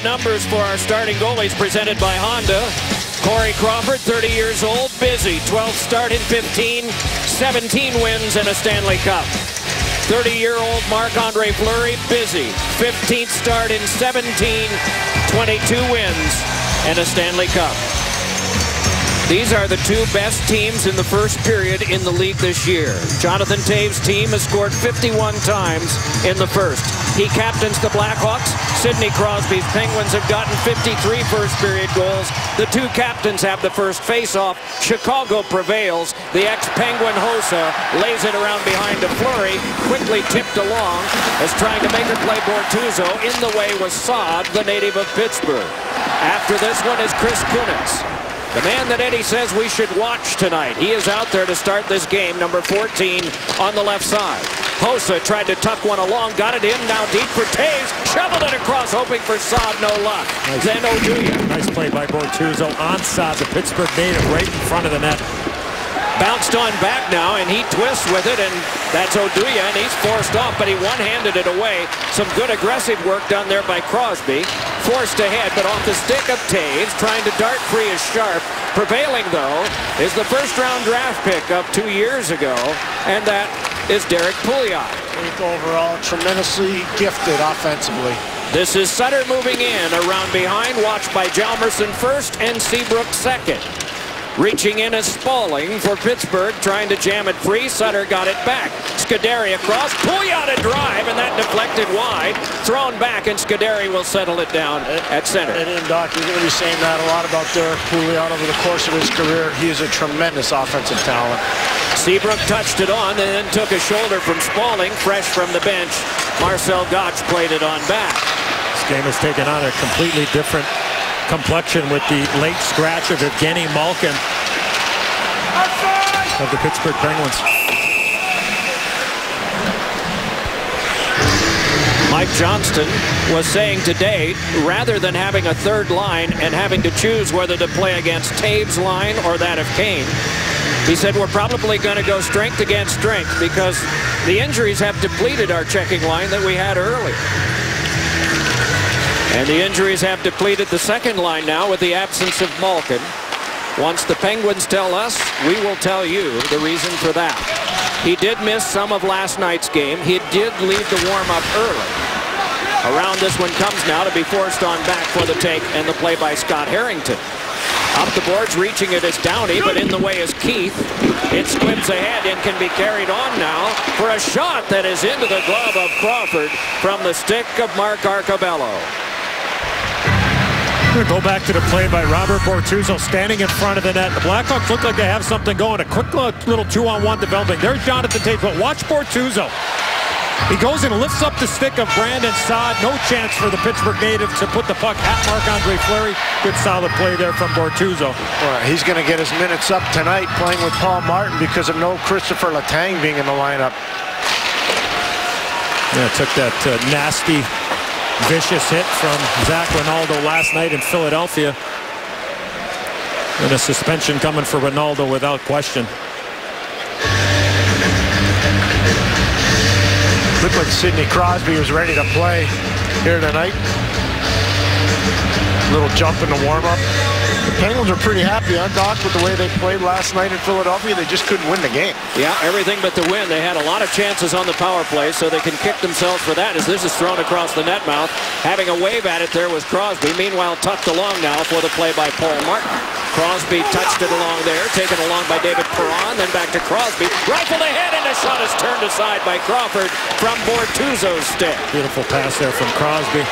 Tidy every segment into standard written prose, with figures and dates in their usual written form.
numbers for our starting goalies presented by Honda. Corey Crawford, 30 years old, busy. 12 start in 15, 17 wins and a Stanley Cup. 30-year-old Marc-Andre Fleury, busy. 15th start in 17, 22 wins and a Stanley Cup. These are the two best teams in the first period in the league this year. Jonathan Toews' team has scored 51 times in the first. He captains the Blackhawks. Sidney Crosby's Penguins have gotten 53 first-period goals. The two captains have the first face-off. Chicago prevails. The ex-Penguin Hossa lays it around behind to Fleury, quickly tipped along as trying to make her play Bortuzzo. In the way was Saad, the native of Pittsburgh. After this one is Chris Kunitz, the man that Eddie says we should watch tonight. He is out there to start this game, number 14 on the left side. Hossa tried to tuck one along, got it in, now deep for Toews, shoveled it across, hoping for Saad, no luck. Nice. Then Oduya. Nice play by Bortuzzo on Saad, the Pittsburgh native, right in front of the net. Bounced on back now, and he twists with it, and that's Oduya, and he's forced off, but he one-handed it away. Some good aggressive work done there by Crosby. Forced ahead, but off the stick of Toews, trying to dart free is Sharp. Prevailing, though, is the first-round draft pick of 2 years ago, and that is Derek Pouliot. Overall, tremendously gifted offensively. This is Sutter moving in, around behind, watched by Hjalmarsson first and Seabrook second. Reaching in is Spaulding for Pittsburgh, trying to jam it free. Sutter got it back. Scuderi across. Pouliot a drive, and that deflected wide. Thrown back, and Scuderi will settle it down at center. And Doc, you're going to be saying that a lot about Derek Pouliot over the course of his career. He is a tremendous offensive talent. Seabrook touched it on, and then took a shoulder from Spaulding, fresh from the bench. Marcel Gottsch played it on back. This game has taken on a completely different complexion with the late scratch of Evgeny Malkin of the Pittsburgh Penguins. Mike Johnston was saying today, rather than having a third line and having to choose whether to play against Toews' line or that of Kane, he said we're probably going to go strength against strength because the injuries have depleted our checking line that we had earlier. And the injuries have depleted the second line now with the absence of Malkin. Once the Penguins tell us, we will tell you the reason for that. He did miss some of last night's game. He did leave the warm-up early. Around this one comes now to be forced on back for the take and the play by Scott Harrington. Up the boards, reaching it is Downey, but in the way is Keith. It squibs ahead and can be carried on now for a shot that is into the glove of Crawford from the stick of Mark Arcobello. We're going to go back to the play by Robert Bortuzzo standing in front of the net. The Blackhawks look like they have something going. A quick little 2-on-1 developing. There's Jonathan Toews, but watch Bortuzzo. He goes and lifts up the stick of Brandon Saad. No chance for the Pittsburgh native to put the puck at Marc-Andre Fleury. Good solid play there from Bortuzzo. Well, he's going to get his minutes up tonight playing with Paul Martin because of no Christopher Letang being in the lineup. Yeah, took that nasty, vicious hit from Zach Rinaldo last night in Philadelphia. And a suspension coming for Rinaldo without question. Looked like Sidney Crosby was ready to play here tonight. Little jump in the warm-up. The Penguins are pretty happy, huh, Doc, with the way they played last night in Philadelphia. They just couldn't win the game. Yeah, everything but the win. They had a lot of chances on the power play, so they can kick themselves for that as this is thrown across the net mouth. Having a wave at it there was Crosby. Meanwhile, tucked along now for the play by Paul Martin. Crosby touched it along there, taken along by David Perron, then back to Crosby. Rifled ahead, and a shot is turned aside by Crawford from Bortuzzo's stick. Beautiful pass there from Crosby.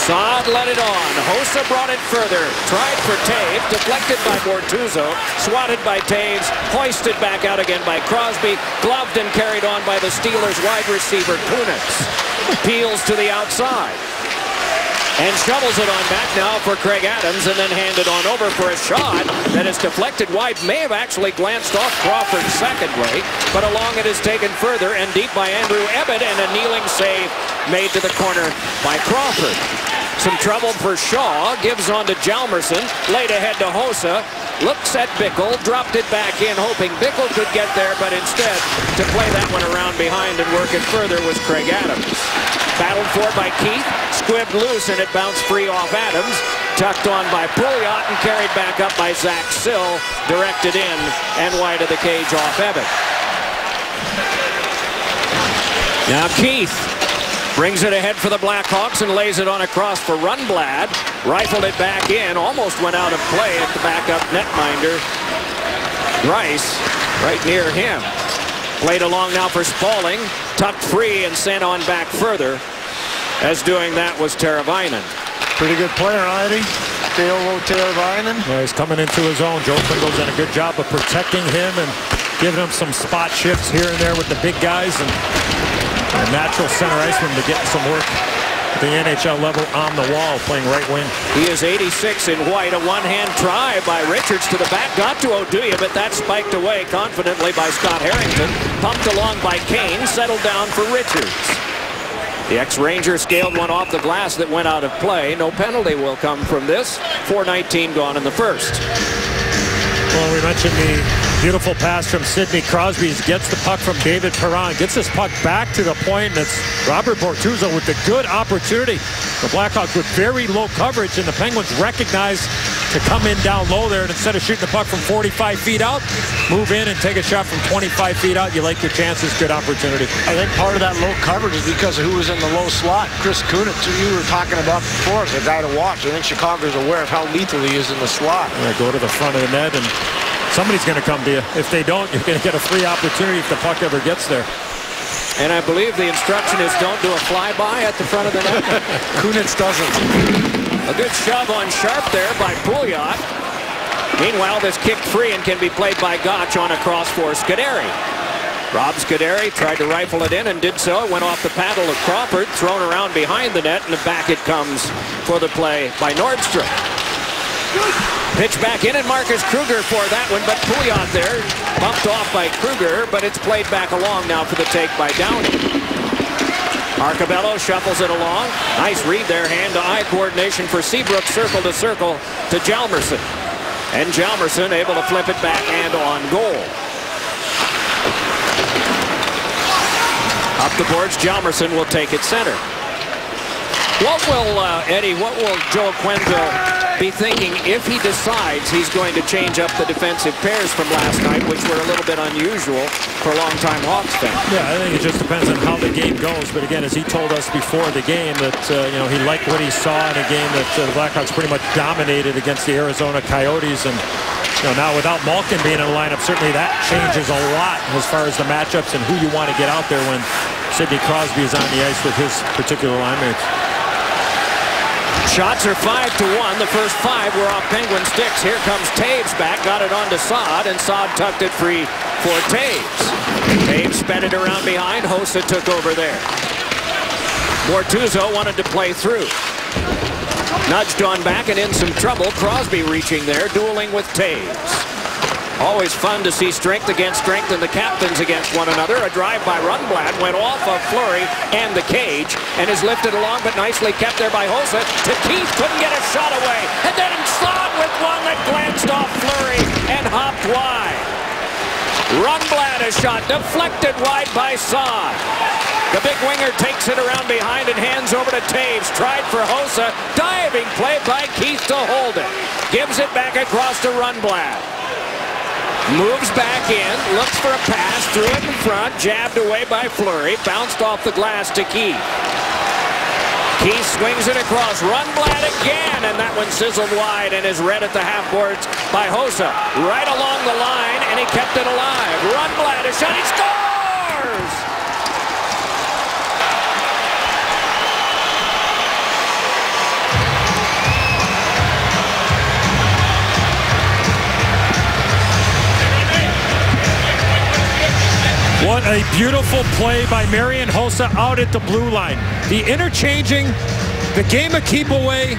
Saad let it on. Hossa brought it further. Tried for Toews. Deflected by Bortuzzo. Swatted by Toews. Hoisted back out again by Crosby. Gloved and carried on by the Steelers wide receiver Kunitz. Peels to the outside. And shovels it on back now for Craig Adams, and then handed on over for a shot that is deflected wide. May have actually glanced off Crawford's second way, but along it is taken further and deep by Andrew Ebbett, and a kneeling save made to the corner by Crawford. Some trouble for Shaw, gives on to Hjalmarsson, laid ahead to Hossa, looks at Bickle, dropped it back in, hoping Bickle could get there, but instead, to play that one around behind and work it further was Craig Adams. Battled for by Keith. Squibbed loose, and it bounced free off Adams. Tucked on by Pouliot and carried back up by Zach Sill. Directed in and wide of the cage off Evan. Now Keith brings it ahead for the Blackhawks and lays it on across for Rundblad. Rifled it back in. Almost went out of play at the backup netminder. Rice right near him. Played along now for Spaulding. Tucked free and sent on back further. As doing that was Teravainen. Pretty good player, Heidi. Teuvo Teravainen. Yeah, he's coming into his own. Joe Quenneville's done a good job of protecting him and giving him some spot shifts here and there with the big guys. And a natural center iceman to get some work at the NHL level on the wall, playing right wing. He is 86 in white. A one-hand try by Richards to the back. Got to Oduya, but that spiked away confidently by Scott Harrington. Pumped along by Kane. Settled down for Richards. The ex-Ranger scaled one off the glass that went out of play. No penalty will come from this. 4:19 gone in the first. Well, we mentioned the beautiful pass from Sidney Crosby. He gets the puck from David Perron. Gets this puck back to the point. That's Robert Bortuzzo with the good opportunity. The Blackhawks with very low coverage, and the Penguins recognize to come in down low there, and instead of shooting the puck from 45 feet out, move in and take a shot from 25 feet out. You like your chances, good opportunity. I think part of that low coverage is because of who was in the low slot. Chris Kunitz, who you were talking about before, is a guy to watch. I think Chicago's aware of how lethal he is in the slot. Yeah, go to the front of the net, and somebody's going to come to you. If they don't, you're going to get a free opportunity if the puck ever gets there. And I believe the instruction is don't do a flyby at the front of the net. Kunitz doesn't. A good shove on Sharp there by Pouliot. Meanwhile, this kicked free and can be played by Gotch on a cross for Scuderi. Rob Scuderi tried to rifle it in and did so. It went off the paddle of Crawford, thrown around behind the net, and back it comes for the play by Nordstrom. Pitch back in, and Marcus Kruger for that one, but Pouliot there, bumped off by Kruger, but it's played back along now for the take by Downey. Arcabello shuffles it along. Nice read there, hand-to-eye coordination for Seabrook, circle to circle to Hjalmarsson. And Hjalmarsson able to flip it back and on goal. Up the boards, Hjalmarsson will take it center. What will, Eddie, what will Joe Quenneville be thinking if he decides he's going to change up the defensive pairs from last night, which were a little bit unusual for a long-time Hawks fan? Yeah, I think it just depends on how the game goes. But again, as he told us before the game that you know, he liked what he saw in a game that the Blackhawks pretty much dominated against the Arizona Coyotes. And you know, now without Malkin being in the lineup, certainly that changes a lot as far as the matchups and who you want to get out there when Sidney Crosby is on the ice with his particular line mates. Shots are 5-1. The first 5 were off Penguin sticks. Here comes Taves back. Got it onto Saad, and Saad tucked it free for Taves. Taves sped it around behind. Hossa took over there. Bortuzzo wanted to play through. Nudged on back and in some trouble. Crosby reaching there, dueling with Taves. Always fun to see strength against strength and the captains against one another. A drive by Rundblad went off of Fleury and the cage and is lifted along, but nicely kept there by Hossa. To Keith, couldn't get a shot away. And then Saad with one that glanced off Fleury and hopped wide. Rundblad a shot deflected wide by Saad. The big winger takes it around behind and hands over to Taves. Tried for Hossa. Diving play by Keith to hold it. Gives it back across to Rundblad. Moves back in, looks for a pass, threw it in front, jabbed away by Fleury, bounced off the glass to Keith. Keith swings it across, Rundblad again, and that one sizzled wide and is read at the half boards by Hossa. Right along the line, and he kept it alive. Rundblad, a shot, he scores! What a beautiful play by Marian Hossa out at the blue line. The interchanging, the game of keep away,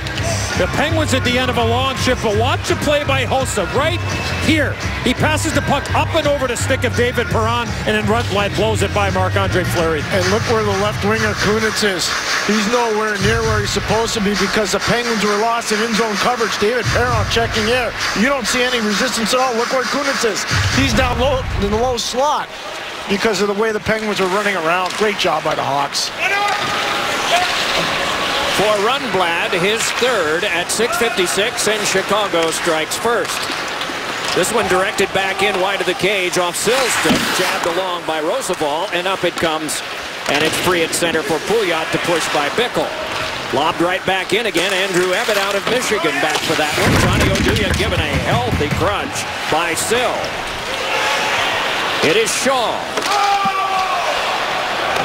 the Penguins at the end of a long shift, but watch the play by Hossa right here. He passes the puck up and over the stick of David Perron, and then Rundblad blows it by Marc-Andre Fleury. And look where the left winger Kunitz is. He's nowhere near where he's supposed to be because the Penguins were lost in in-zone coverage. David Perron checking air. You don't see any resistance at all. Look where Kunitz is. He's down low in the low slot because of the way the Penguins are running around. Great job by the Hawks. for Rundblad, his third at 6:56, and Chicago strikes first. This one directed back in wide of the cage off Sill's stick, jabbed along by Roosevelt, and up it comes, and it's free at center for Pouliot to push by Bickle. Lobbed right back in again. Andrew Ebbett out of Michigan back for that one. Johnny Oduya given a healthy crunch by Sill. It is Shaw.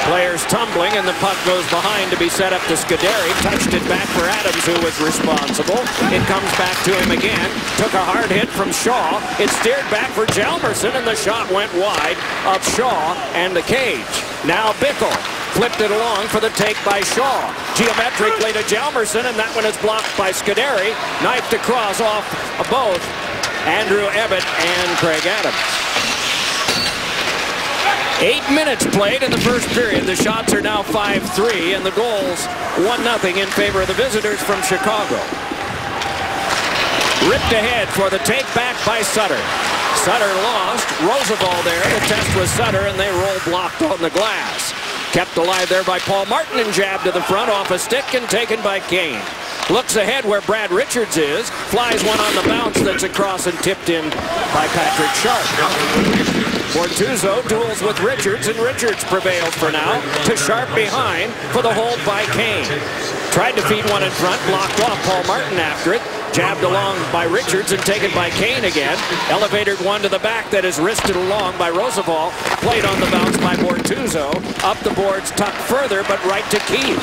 Players tumbling, and the puck goes behind to be set up to Scuderi. Touched it back for Adams, who was responsible. It comes back to him again. Took a hard hit from Shaw. It steered back for Hjalmarsson, and the shot went wide of Shaw and the cage. Now Bickle flipped it along for the take by Shaw. Geometrically to Hjalmarsson, and that one is blocked by Scuderi. Knifed across off of both Andrew Ebbett and Craig Adams. 8 minutes played in the first period. The shots are now 5-3, and the goals 1-0 in favor of the visitors from Chicago. Ripped ahead for the take back by Sutter. Sutter lost. Roosevelt there. The test was Sutter, and they roll blocked on the glass. Kept alive there by Paul Martin, and jabbed to the front off a stick and taken by Kane. Looks ahead where Brad Richards is. Flies one on the bounce that's across and tipped in by Patrick Sharp. Bortuzzo duels with Richards, and Richards prevails for now to Sharp behind for the hold by Kane. Tried to feed one in front, blocked off. Paul Martin after it. Jabbed along by Richards and taken by Kane again. Elevated one to the back that is wristed along by Roosevelt. Played on the bounce by Bortuzzo. Up the boards, tucked further, but right to Keith.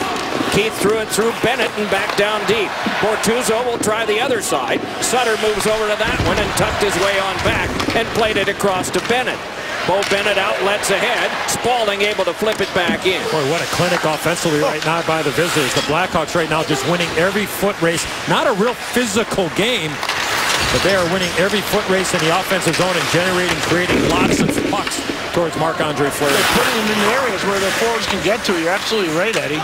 Keith threw it through Bennett and back down deep. Bortuzzo will try the other side. Sutter moves over to that one and tucked his way on back and played it across to Bennett. Bo Bennett outlets ahead. Spaulding able to flip it back in. Boy, what a clinic offensively right now by the visitors. The Blackhawks right now just winning every foot race. Not a real physical game, but they are winning every foot race in the offensive zone and generating, creating lots of pucks towards Marc-Andre Fleury. They're putting them in the areas where their forwards can get to. You're absolutely right, Eddie.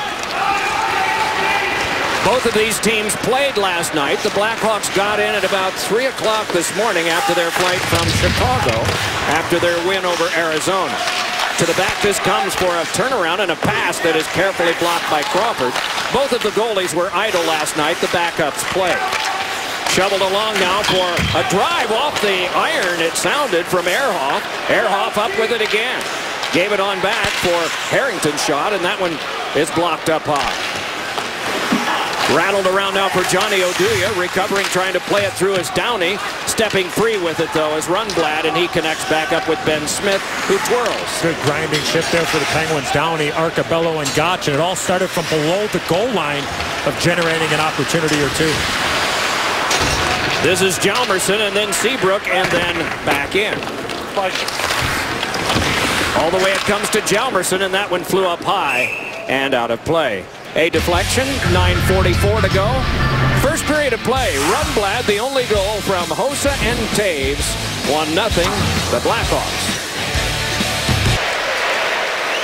Both of these teams played last night. The Blackhawks got in at about 3 o'clock this morning after their flight from Chicago, after their win over Arizona. To the back, this comes for a turnaround and a pass that is carefully blocked by Crawford. Both of the goalies were idle last night. The backups play. Shoveled along now for a drive off the iron, it sounded, from Ehrhoff. Ehrhoff up with it again. Gave it on back for Harrington's shot, and that one is blocked up high. Rattled around now for Johnny Oduya, recovering, trying to play it through as Downey. Stepping free with it, though, is Rundblad, and he connects back up with Ben Smith, who twirls. Good grinding shift there for the Penguins. Downey, Arcabello, and Gotch, and it all started from below the goal line of generating an opportunity or two. This is Hjalmarsson, and then Seabrook, and then back in. All the way it comes to Hjalmarsson, and that one flew up high and out of play. A deflection, 9:44 to go. First period of play. Rundblad, the only goal from Hossa and Taves. 1-0, the Blackhawks.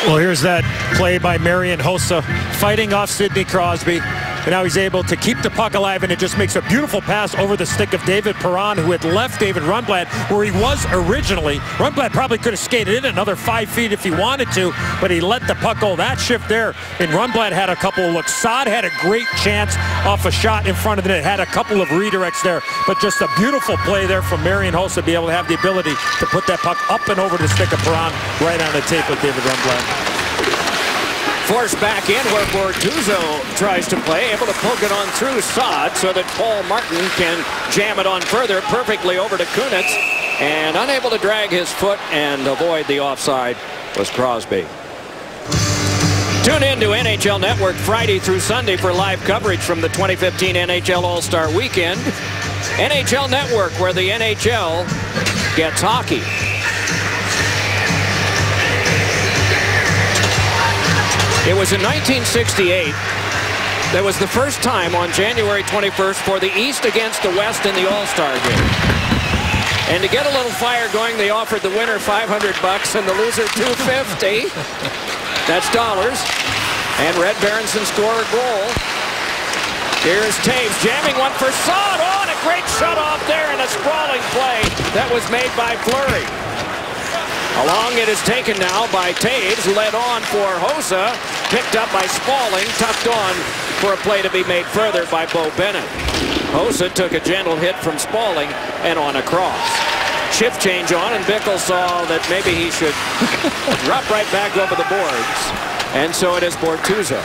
Well, here's that play by Marian Hossa fighting off Sidney Crosby. And now he's able to keep the puck alive, and it just makes a beautiful pass over the stick of David Perron, who had left David Rundblad where he was originally. Rundblad probably could have skated in another 5 feet if he wanted to, but he let the puck go. That shift there, and Rundblad had a couple of looks. Saad had a great chance off a shot in front of the net. Had a couple of redirects there, but just a beautiful play there from Marian Hossa to be able to have the ability to put that puck up and over the stick of Perron right on the tape with David Rundblad. Forced back in where Bortuzzo tries to play, able to poke it on through Saad so that Paul Martin can jam it on further perfectly over to Kunitz, and unable to drag his foot and avoid the offside was Crosby. Tune in to NHL Network Friday through Sunday for live coverage from the 2015 NHL All-Star Weekend. NHL Network, where the NHL gets hockey. It was in 1968. That was the first time on January 21st for the East against the West in the All-Star game. And to get a little fire going, they offered the winner $500 and the loser $250. That's dollars. And Red Berenson scored a goal. Here's Taves jamming one for Saad. Oh, and a great shut off there and a sprawling play that was made by Fleury. Along it is taken now by Taves, led on for Hossa, picked up by Spaulding, tucked on for a play to be made further by Bo Bennett. Hossa took a gentle hit from Spaulding and on a cross. Shift change on, and Bickle saw that maybe he should drop right back over the boards. And so it is Bortuzzo.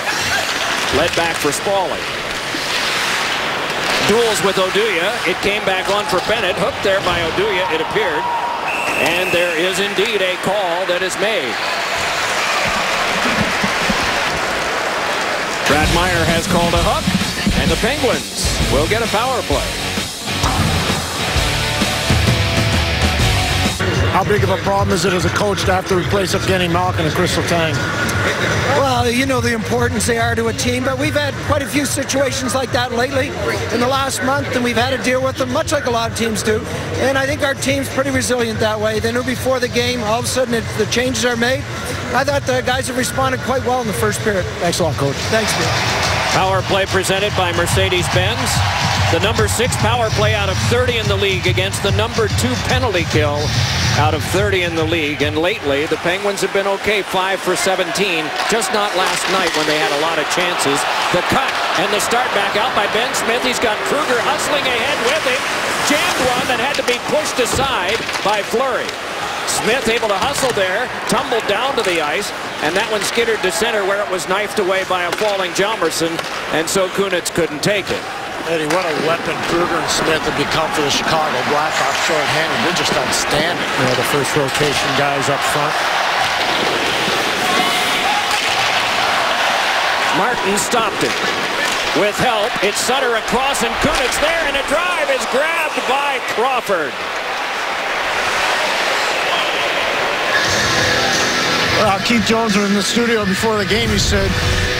Led back for Spaulding. Duels with Oduya. It came back on for Bennett. Hooked there by Oduya, it appeared. And there is indeed a call that is made. Brad Meyer has called a hook, and the Penguins will get a power play. How big of a problem is it as a coach to have to replace Evgeny Malkin and Crystal Tang? Well, you know the importance they are to a team, but we've had quite a few situations like that lately in the last month, and we've had to deal with them, much like a lot of teams do. And I think our team's pretty resilient that way. They knew before the game, all of a sudden the changes are made. I thought the guys have responded quite well in the first period. Thanks a lot, Coach. Thanks, Bill. Power play presented by Mercedes-Benz. The number 6 power play out of 30 in the league against the number 2 penalty kill out of 30 in the league. And lately, the Penguins have been okay, 5 for 17. Just not last night when they had a lot of chances. The cut and the start back out by Ben Smith. He's got Kruger hustling ahead with him. Jammed one that had to be pushed aside by Fleury. Smith able to hustle there, tumbled down to the ice, and that one skittered to center where it was knifed away by a falling Hjalmarsson, and so Kunitz couldn't take it. Eddie, what a weapon Kruger and Smith have become for the Chicago Blackhawks short-handed. They're just outstanding. You know, the first rotation guys up front. Martin stopped it. With help, it's Sutter across, and Kunitz there, and a drive is grabbed by Crawford. Keith Jones was in the studio before the game. He said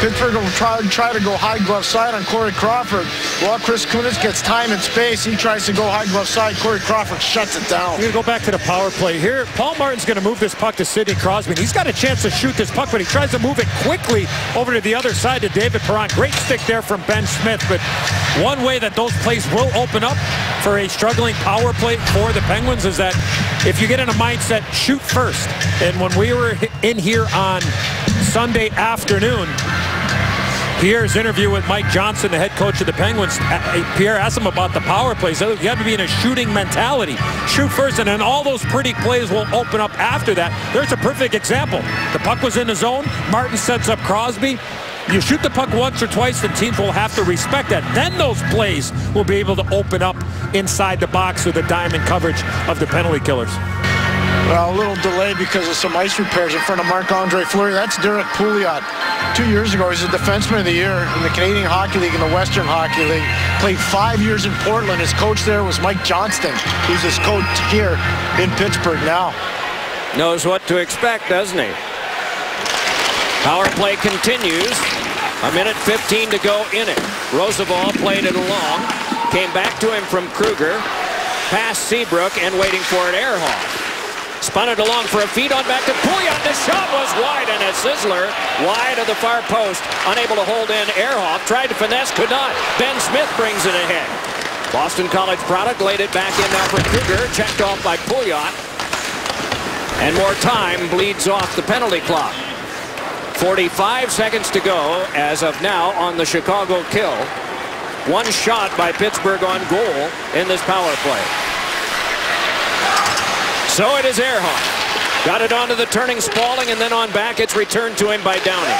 Pittsburgh will try to go high glove side on Corey Crawford. Well, Chris Kunitz gets time and space. He tries to go high glove side. Corey Crawford shuts it down. We're going to go back to the power play here. Paul Martin's going to move this puck to Sidney Crosby. He's got a chance to shoot this puck, but he tries to move it quickly over to the other side to David Perron. Great stick there from Ben Smith, but one way that those plays will open up for a struggling power play for the Penguins is that if you get in a mindset, shoot first. And when we were in here on Sunday afternoon, Pierre's interview with Mike Johnson, the head coach of the Penguins, Pierre asked him about the power plays. You have to be in a shooting mentality. Shoot first, and then all those pretty plays will open up after that. There's a perfect example. The puck was in the zone. Martin sets up Crosby. You shoot the puck once or twice, the teams will have to respect that. Then those plays will be able to open up inside the box with the diamond coverage of the penalty killers. Well, a little delay because of some ice repairs in front of Marc-Andre Fleury. That's Derek Pouliot. 2 years ago, he's a defenseman of the year in the Canadian Hockey League and the Western Hockey League. Played 5 years in Portland. His coach there was Mike Johnston, who's his coach here in Pittsburgh now. Knows what to expect, doesn't he? Power play continues. 1:15 to go in it. Roosevelt played it along. Came back to him from Kruger. Past Seabrook and waiting for it, Ehrhoff. Spun it along for a feed on back to Pouliot. The shot was wide and a sizzler wide of the far post. Unable to hold in Ehrhoff. Tried to finesse, could not. Ben Smith brings it ahead. Boston College product laid it back in now for Kruger. Checked off by Pouliot. And more time bleeds off the penalty clock. 45 seconds to go as of now on the Chicago kill. One shot by Pittsburgh on goal in this power play. So it is Ehrhoff. Got it onto the turning Spaulding, and then on back it's returned to him by Downey.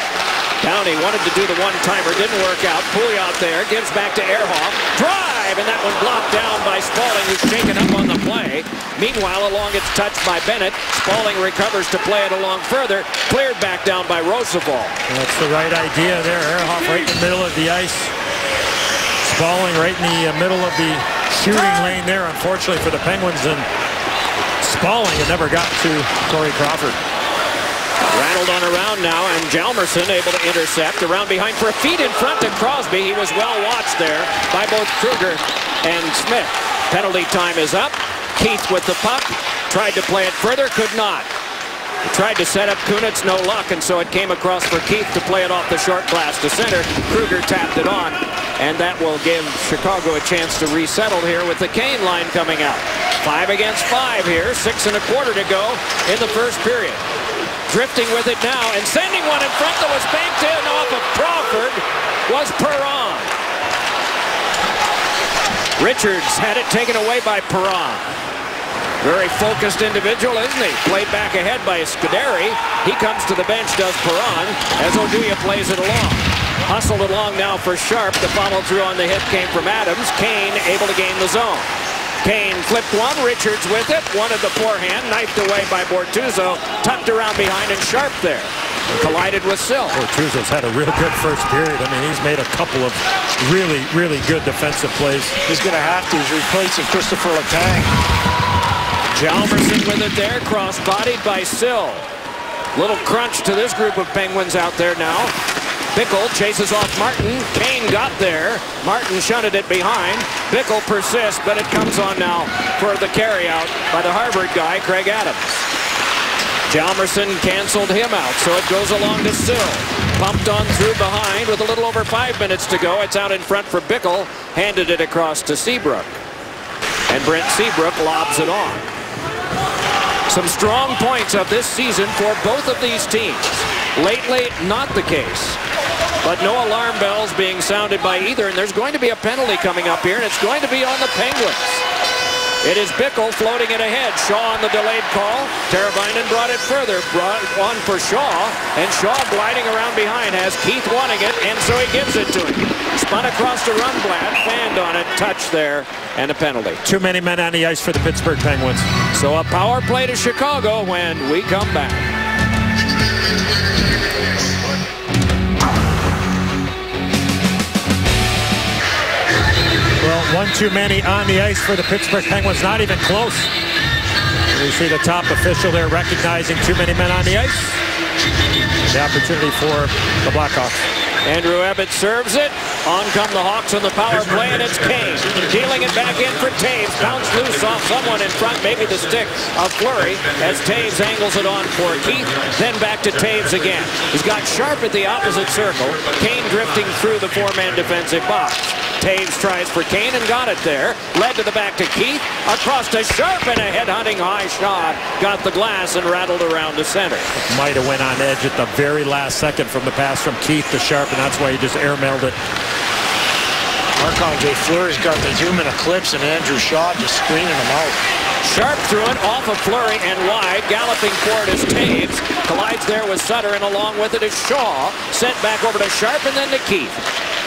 Downey wanted to do the one-timer, didn't work out. Pouliot there, gives back to Ehrhoff. Drive, and that one blocked down by Spaulding, who's shaken up on the play. Meanwhile, along it's touched by Bennett. Spaulding recovers to play it along further. Cleared back down by Roosevelt. That's the right idea there. Ehrhoff right in the middle of the ice. Spaulding right in the middle of the shooting lane there, unfortunately for the Penguins. And Spaulding had never got to Corey Crawford. Rattled on around now, and Hjalmarsson able to intercept. Around behind for a feed in front to Crosby. He was well watched there by both Kruger and Smith. Penalty time is up. Keith with the puck. Tried to play it further, could not. He tried to set up Kunitz, no luck, and so it came across for Keith to play it off the short glass to center. Kruger tapped it on, and that will give Chicago a chance to resettle here with the Kane line coming out. 5 against 5 here, 6 1/4 to go in the first period. Drifting with it now and sending one in front that was banked in off of Crawford was Perron. Richards had it taken away by Perron. Very focused individual, isn't he? Played back ahead by Scuderi. He comes to the bench, does Perron, as Oduya plays it along. Hustled along now for Sharp. The follow through on the hit came from Adams. Kane able to gain the zone. Kane flipped one, Richards with it, wanted the forehand, knifed away by Bortuzzo, tucked around behind and Sharp there. Collided with Sill. Bortuzzo's had a real good first period. I mean, he's made a couple of really, really good defensive plays. He's going to have to. He's replacing Christopher Letang. Hjalmarsson with it there, cross-bodied by Sill. Little crunch to this group of Penguins out there now. Bickle chases off Martin. Kane got there. Martin shunted it behind. Bickle persists, but it comes on now for the carryout by the Harvard guy, Craig Adams. Hjalmarsson canceled him out, so it goes along to Sill. Pumped on through behind with a little over 5 minutes to go. It's out in front for Bickle. Handed it across to Seabrook. And Brent Seabrook lobs it on. Some strong points of this season for both of these teams. Lately, not the case. But no alarm bells being sounded by either, and there's going to be a penalty coming up here, and it's going to be on the Penguins. It is Bickle floating it ahead. Shaw on the delayed call. Teravainen brought it further. Brought one for Shaw, and Shaw gliding around behind has Keith wanting it, and so he gives it to him. Spun across to Rundblad, fanned on it, touch there, and a penalty. Too many men on the ice for the Pittsburgh Penguins. So a power play to Chicago when we come back. Well, one too many on the ice for the Pittsburgh Penguins, not even close. We see the top official there recognizing too many men on the ice. The opportunity for the Blackhawks. Andrew Abbott serves it. On come the Hawks on the power play, and it's Kane. Dealing it back in for Taves. Bounced loose off someone in front, maybe the stick of Fleury, as Taves angles it on for Keith. Then back to Taves again. He's got Sharp at the opposite circle. Kane drifting through the four-man defensive box. Taves tries for Kane and got it there. Led to the back to Keith. Across to Sharp, and a head-hunting high shot. Got the glass and rattled around to center. Might have went on edge at the very last second from the pass from Keith to Sharp, and that's why he just airmailed it. Marc-Andre Fleury's got the human eclipse, and Andrew Shaw just screening him out. Sharp threw it off of Fleury and wide. Galloping for it is Taves. Collides there with Sutter, and along with it is Shaw. Sent back over to Sharp and then to Keith.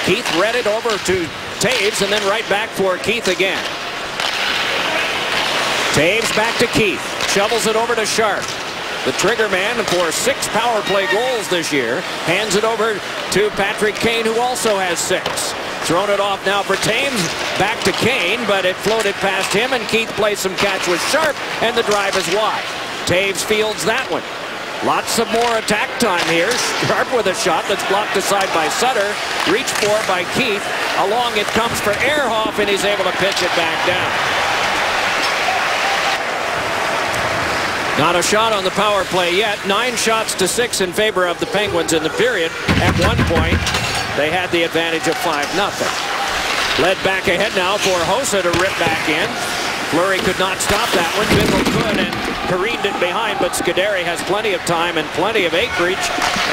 Keith read it over to Taves and then right back for Keith again. Taves back to Keith. Shovels it over to Sharp. The trigger man for 6 power play goals this year. Hands it over to Patrick Kane, who also has 6. Thrown it off now for Taves. Back to Kane, but it floated past him, and Keith plays some catch with Sharp, and the drive is wide. Taves fields that one. Lots of more attack time here. Sharp with a shot that's blocked aside by Sutter. Reached for by Keith. Along it comes for Ehrhoff, and he's able to pitch it back down. Not a shot on the power play yet. 9 shots to 6 in favor of the Penguins in the period. At one point, they had the advantage of 5-0. Led back ahead now for Hossa to rip back in. Fleury could not stop that one. Bickle could and careened it behind, but Scuderi has plenty of time and plenty of acreage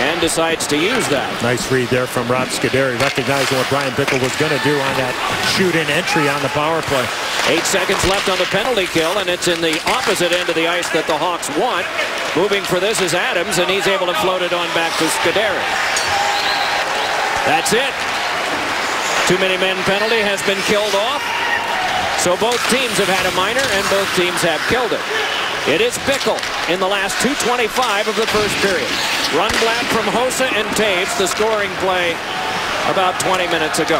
and decides to use that. Nice read there from Rob Scuderi, recognizing what Brian Bickle was going to do on that shoot-in entry on the power play. 8 seconds left on the penalty kill, and it's in the opposite end of the ice that the Hawks want. Moving for this is Adams, and he's able to float it on back to Scuderi. That's it. Too many men penalty has been killed off. So both teams have had a minor, and both teams have killed it. It is Bickle in the last 2:25 of the first period. Rundblad from Hossa and Taves, the scoring play about 20 minutes ago.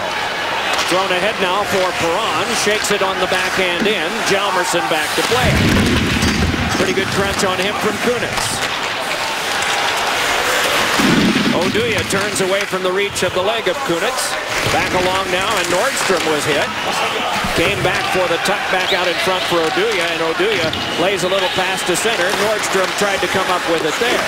Thrown ahead now for Perron. Shakes it on the backhand in. Hjalmarsson back to play. Pretty good crunch on him from Kunitz. Oduya turns away from the reach of the leg of Kunitz. Back along now, and Nordstrom was hit. Came back for the tuck back out in front for Oduya, and Oduya lays a little pass to center. Nordstrom tried to come up with it there.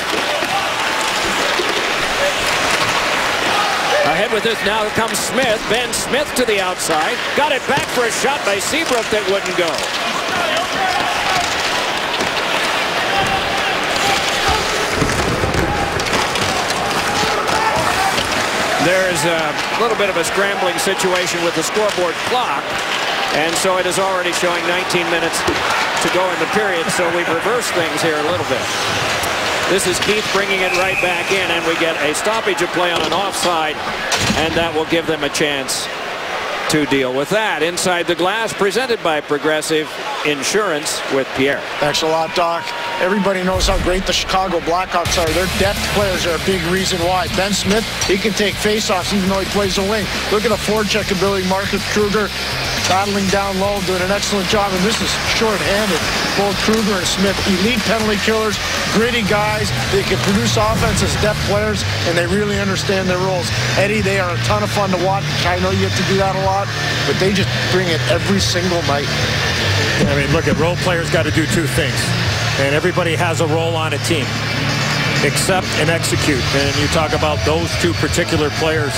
Ahead with this now comes Smith. Ben Smith to the outside. Got it back for a shot by Seabrook that wouldn't go. There's a little bit of a scrambling situation with the scoreboard clock, and so it is already showing 19 minutes to go in the period, so we've reversed things here a little bit. This is Keith bringing it right back in, and we get a stoppage of play on an offside, and that will give them a chance to deal with that. Inside the Glass, presented by Progressive Insurance with Pierre. Thanks a lot, Doc. Everybody knows how great the Chicago Blackhawks are. Their depth players are a big reason why. Ben Smith, he can take faceoffs even though he plays a wing. Look at the forecheck ability. Marcus Kruger battling down low, doing an excellent job. And this is short-handed. Both Kruger and Smith, elite penalty killers, gritty guys. They can produce offense as depth players, and they really understand their roles. Eddie, they are a ton of fun to watch. I know you get to do that a lot, but they just bring it every single night. I mean, look, role players got to do two things. And everybody has a role on a team. Accept and execute. And you talk about those two particular players.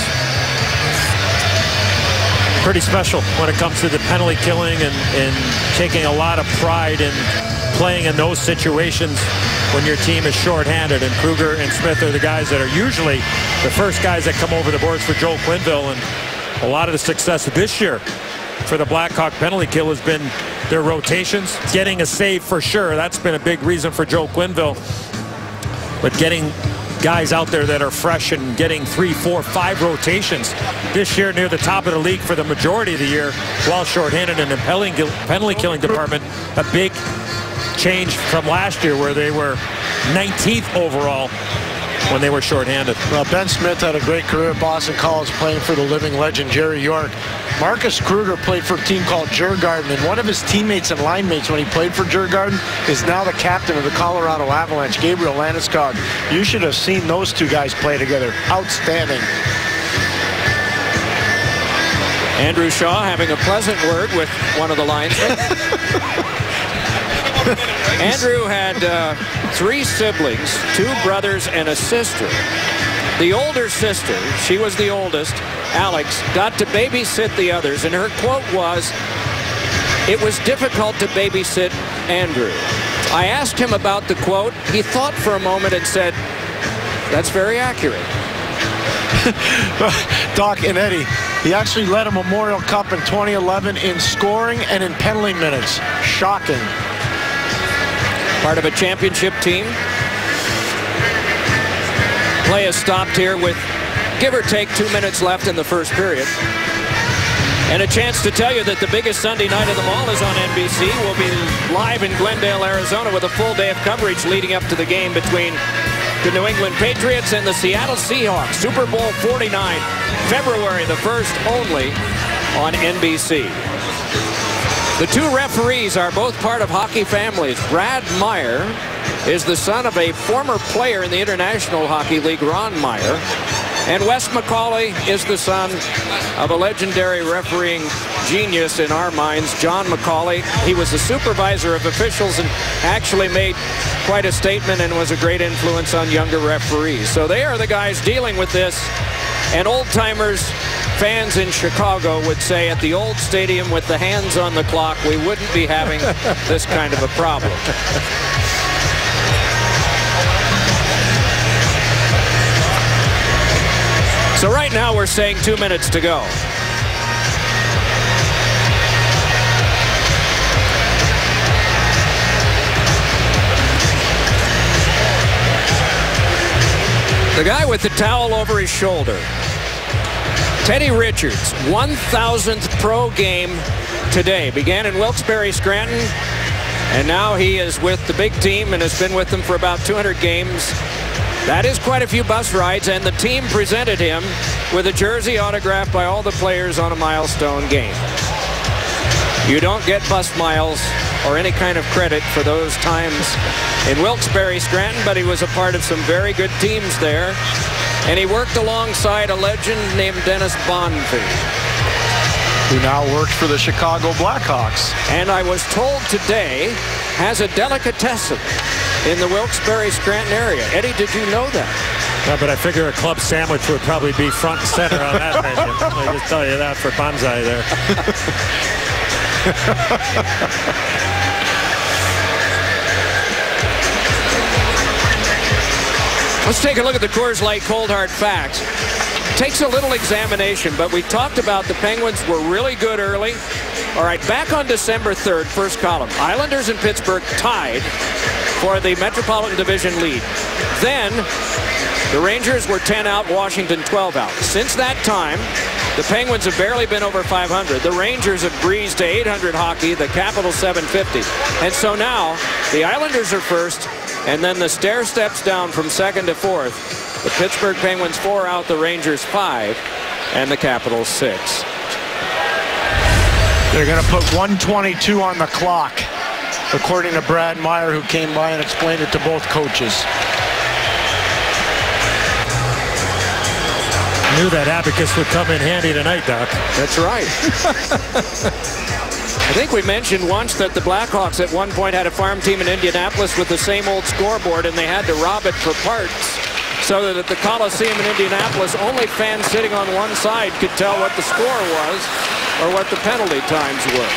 Pretty special when it comes to the penalty killing and taking a lot of pride in playing in those situations when your team is shorthanded. And Kruger and Smith are the guys that are usually the first guys that come over the boards for Joel Quenneville. And a lot of the success this year for the Blackhawk penalty kill has been their rotations. Getting a save for sure. That's been a big reason for Joel Quenneville. But getting guys out there that are fresh and getting 3, 4, 5 rotations this year near the top of the league for the majority of the year while shorthanded in the penalty killing department. A big change from last year where they were 19th overall when they were shorthanded. Well, Ben Smith had a great career at Boston College playing for the living legend Jerry York. Marcus Kruger played for a team called Djurgården, and one of his teammates and line mates when he played for Djurgården is now the captain of the Colorado Avalanche, Gabriel Landeskog. You should have seen those two guys play together. Outstanding. Andrew Shaw having a pleasant word with one of the linesmen. Andrew had 3 siblings, 2 brothers and a sister. The older sister, she was the oldest, Alex, got to babysit the others, and her quote was, "It was difficult to babysit Andrew." I asked him about the quote. He thought for a moment and said, "That's very accurate." Doc and Eddie, he actually led a Memorial Cup in 2011 in scoring and in penalty minutes. Shocking. Part of a championship team. Play is stopped here with give or take 2 minutes left in the first period. And a chance to tell you that the biggest Sunday night of them all is on NBC. We'll be live in Glendale, Arizona with a full day of coverage leading up to the game between the New England Patriots and the Seattle Seahawks. Super Bowl 49, February the 1st only on NBC. The 2 referees are both part of hockey families. Brad Meyer is the son of a former player in the International Hockey League, Ron Meyer. And Wes McCauley is the son of a legendary refereeing genius in our minds, John McCauley. He was the supervisor of officials and actually made quite a statement and was a great influence on younger referees. So they are the guys dealing with this. And old-timers, fans in Chicago would say at the old stadium with the hands on the clock, we wouldn't be having this kind of a problem. So right now we're saying 2 minutes to go. The guy with the towel over his shoulder, Teddy Richards, 1,000th pro game today. Began in Wilkes-Barre, Scranton, and now he is with the big team and has been with them for about 200 games. That is quite a few bus rides, and the team presented him with a jersey autographed by all the players on a milestone game. You don't get bus miles or any kind of credit for those times in Wilkes-Barre, Scranton, but he was a part of some very good teams there. And he worked alongside a legend named Dennis Bonfig, who now works for the Chicago Blackhawks. And I was told today has a delicatessen in the Wilkes-Barre, Scranton area. Eddie, did you know that? Yeah, but I figure a club sandwich would probably be front and center on that menu. I'll just tell you that for Banzai there. Let's take a look at the Coors Light Cold Hard Facts. takes a little examination, but we talked about the Penguins were really good early. All right, back on December 3rd, first column, Islanders and Pittsburgh tied for the Metropolitan Division lead. Then the Rangers were 10 out, Washington 12 out. Since that time, the Penguins have barely been over 500. The Rangers have breezed to 800 hockey, the Capitals 750. And so now the Islanders are first, and then the stair steps down from second to fourth. The Pittsburgh Penguins 4 out, the Rangers 5, and the Capitals 6. They're going to put 1:22 on the clock, according to Brad Meyer, who came by and explained it to both coaches. Knew that abacus would come in handy tonight, Doc. That's right. I think we mentioned once that the Blackhawks at one point had a farm team in Indianapolis with the same old scoreboard, and they had to rob it for parts, so that at the Coliseum in Indianapolis, only fans sitting on one side could tell what the score was or what the penalty times were.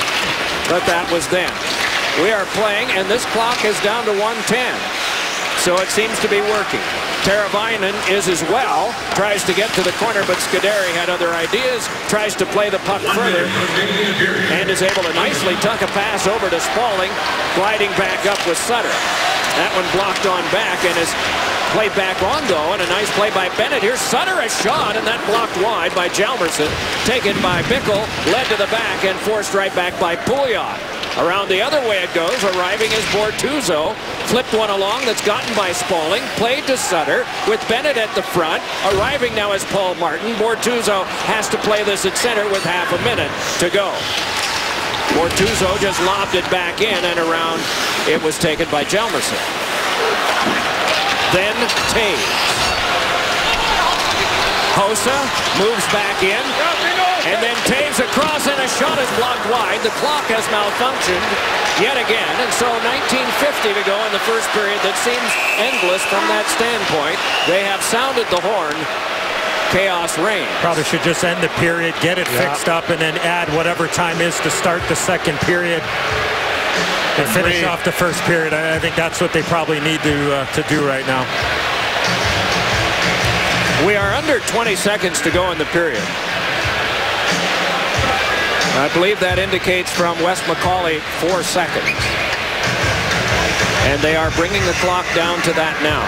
But that was then. We are playing, and this clock is down to 1:10. So it seems to be working. Teravainen is as well. Tries to get to the corner, but Scuderi had other ideas. Tries to play the puck further and is able to nicely tuck a pass over to Spaulding, gliding back up with Sutter. That one blocked on back and is played back on, though, and a nice play by Bennett. Here's Sutter, a shot, and that blocked wide by Hjalmarsson. Taken by Bickle, led to the back, and forced right back by Pouliot. Around the other way it goes, arriving is Bortuzzo. Flipped one along that's gotten by Spaulding. Played to Sutter with Bennett at the front. Arriving now is Paul Martin. Bortuzzo has to play this at center with half a minute to go. Bortuzzo just lobbed it back in, and around it was taken by Hjalmarsson. Then Taves. Hossa moves back in, and then Taves across, and a shot is blocked wide. The clock has malfunctioned yet again, and so 19:50 to go in the first period. That seems endless from that standpoint. They have sounded the horn. Chaos reigns. Probably should just end the period, get it fixed up, and then add whatever time is to start the second period and finish off the first period. I think that's what they probably need to do right now. We are under 20 seconds to go in the period. I believe that indicates from Wes McCauley 4 seconds. And they are bringing the clock down to that now.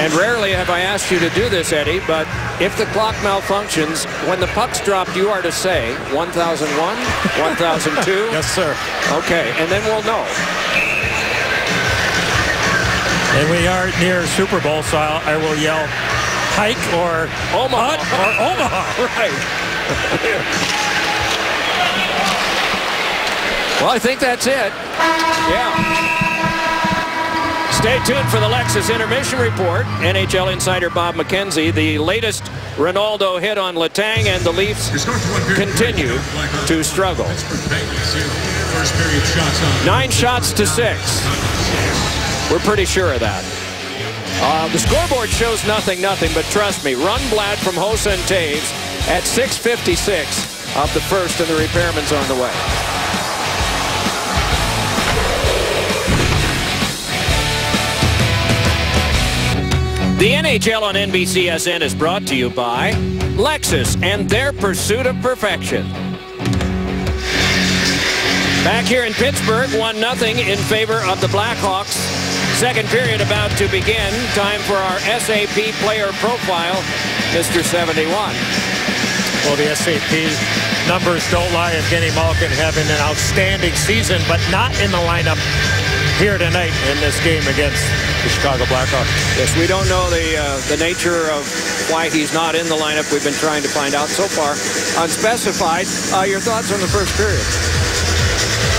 And rarely have I asked you to do this, Eddie, but if the clock malfunctions, when the puck's dropped, you are to say 1001, 1002. Yes, sir. Okay, and then we'll know. And we are near Super Bowl, so I will yell Hike or Omaha. Or Omaha. Right. Well, I think that's it. Yeah. Stay tuned for the Lexus Intermission Report. NHL insider Bob McKenzie, the latest Ronaldo hit on Letang, and the Leafs continue to struggle. 9 shots to 6. We're pretty sure of that. The scoreboard shows nothing, but trust me, Rundblad from Hossa and Taves at 6:56 of the first, and the repairman's on the way. The NHL on NBCSN is brought to you by Lexus and their pursuit of perfection. Back here in Pittsburgh, 1-0 in favor of the Blackhawks. Second period about to begin. Time for our SAP player profile, Mr. 71. Well, the SAP numbers don't lie. Evgeny Malkin having an outstanding season, but not in the lineup here tonight in this game against the Chicago Blackhawks. Yes, we don't know the nature of why he's not in the lineup. We've been trying to find out so far. Unspecified. Your thoughts on the first period?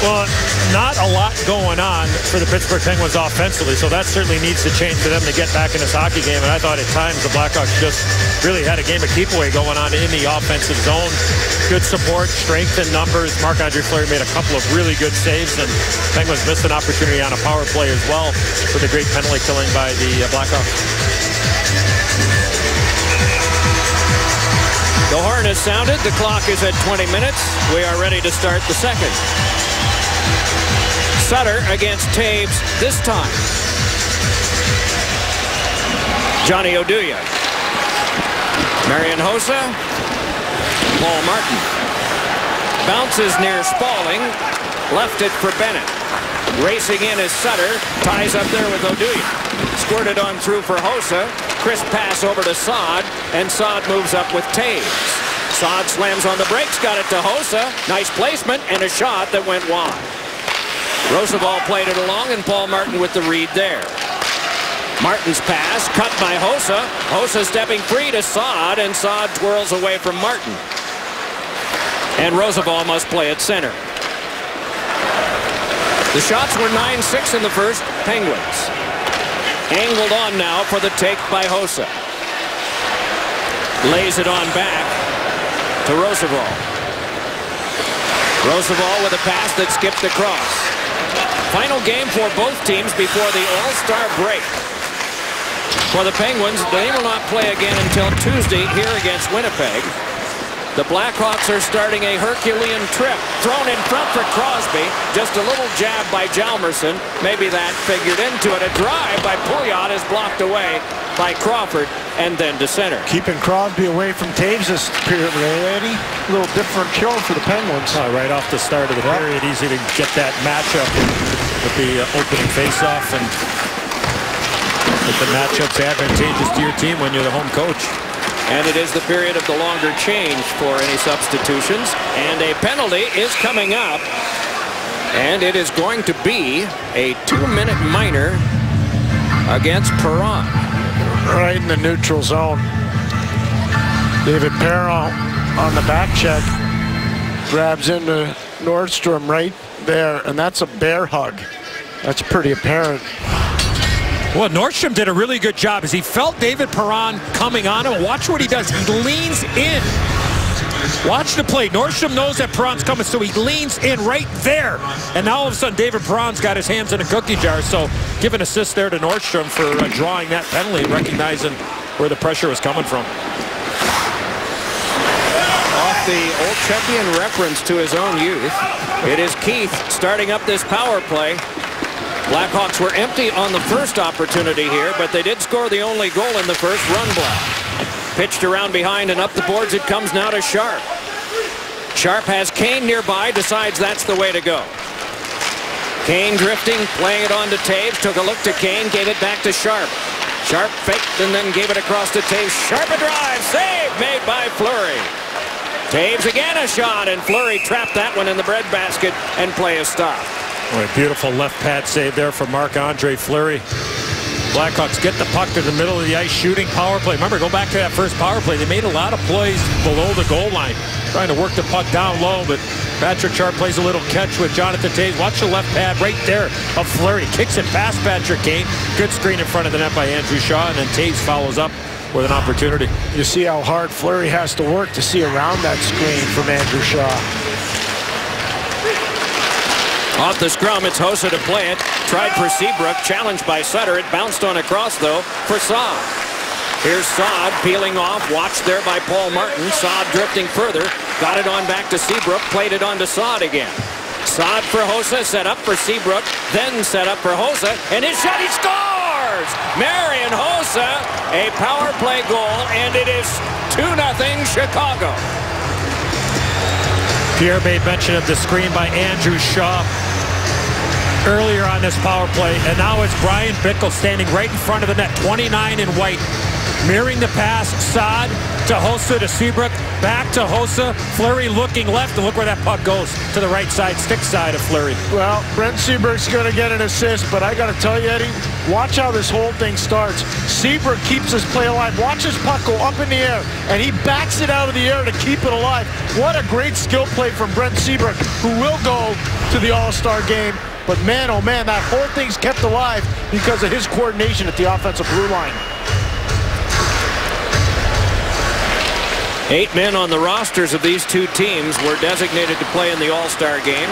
Well, not a lot going on for the Pittsburgh Penguins offensively, so that certainly needs to change for them to get back in this hockey game. And I thought at times the Blackhawks just really had a game of keep-away going on in the offensive zone. Good support, strength in numbers. Marc-Andre Fleury made a couple of really good saves, and Penguins missed an opportunity on a power play as well with a great penalty killing by the Blackhawks. The horn has sounded. The clock is at 20 minutes. We are ready to start the second. Sutter against Taves this time. Johnny Oduya. Marian Hossa. Paul Martin. Bounces near Spaulding. Left it for Bennett. Racing in is Sutter. Ties up there with Oduya. Squirted on through for Hossa. Crisp pass over to Saad. And Saad moves up with Taves. Saad slams on the brakes. Got it to Hossa. Nice placement and a shot that went wide. Roosevelt played it along and Paul Martin with the read there. Martin's pass cut by Hossa. Hossa stepping free to Saad, and Saad twirls away from Martin. And Roosevelt must play at center. The shots were 9-6 in the first. Penguins. Angled on now for the take by Hossa. Lays it on back to Roosevelt. Roosevelt with a pass that skipped across. Final game for both teams before the All-Star break. For the Penguins, they will not play again until Tuesday here against Winnipeg. The Blackhawks are starting a Herculean trip. Thrown in front for Crosby. Just a little jab by Hjalmarsson. Maybe that figured into it. A drive by Pouliot is blocked away by Crawford and then to center. Keeping Crosby away from Taves this period, Eddie. A little different kill for the Penguins. Right off the start of the period, easy to get that matchup with the opening faceoff, and if the matchup's advantageous to your team when you're the home coach. And it is the period of the longer change for any substitutions. And a penalty is coming up. And it is going to be a 2-minute minor against Perron. Right in the neutral zone. David Perron on the back check. Grabs into Nordstrom right there. And that's a bear hug. That's pretty apparent. Well, Nordstrom did a really good job as he felt David Perron coming on him. Watch what he does. He leans in. Watch the play. Nordstrom knows that Perron's coming, so he leans in right there. And now all of a sudden, David Perron's got his hands in a cookie jar. So give an assist there to Nordstrom for drawing that penalty and recognizing where the pressure was coming from. Off the Old Chethian reference to his own youth, it is Keith starting up this power play. Blackhawks were empty on the first opportunity here, but they did score the only goal in the first. Run block. Pitched around behind and up the boards it comes now to Sharp. Sharp has Kane nearby, decides that's the way to go. Kane drifting, playing it on to Taves, took a look to Kane, gave it back to Sharp. Sharp faked and then gave it across to Taves. Sharp a drive, save made by Fleury. Taves again a shot, and Fleury trapped that one in the breadbasket and play a stop. Boy, beautiful left pad save there from Marc-Andre Fleury. Blackhawks get the puck to the middle of the ice, shooting power play. Remember, go back to that first power play. They made a lot of plays below the goal line, trying to work the puck down low, but Patrick Sharp plays a little catch with Jonathan Taves. Watch the left pad right there of Fleury. Kicks it past Patrick Kane. Good screen in front of the net by Andrew Shaw, and then Taves follows up with an opportunity. You see how hard Fleury has to work to see around that screen from Andrew Shaw. Off the scrum, it's Hossa to play it. Tried for Seabrook, challenged by Sutter. It bounced on across, though, for Saad. Here's Saad peeling off, watched there by Paul Martin. Saad drifting further, got it on back to Seabrook, played it on to Saad again. Saad for Hossa, set up for Seabrook, then set up for Hossa, and his shot, he scores! Marian Hossa, a power play goal, and it is 2-0 Chicago. Pierre made mention of the screen by Andrew Shaw earlier on this power play, and now it's Brian Bickle standing right in front of the net, 29 in white, mirroring the pass. Saad to Hossa to Seabrook, back to Hossa. Fleury looking left, and look where that puck goes, to the right side, stick side of Fleury. Well, Brent Seabrook's going to get an assist, but I got to tell you, Eddie, watch how this whole thing starts. Seabrook keeps his play alive. Watch his puck go up in the air, and he backs it out of the air to keep it alive. What a great skill play from Brent Seabrook, who will go to the All-Star game. But man, oh man, that whole thing's kept alive because of his coordination at the offensive blue line. 8 men on the rosters of these two teams were designated to play in the All-Star game.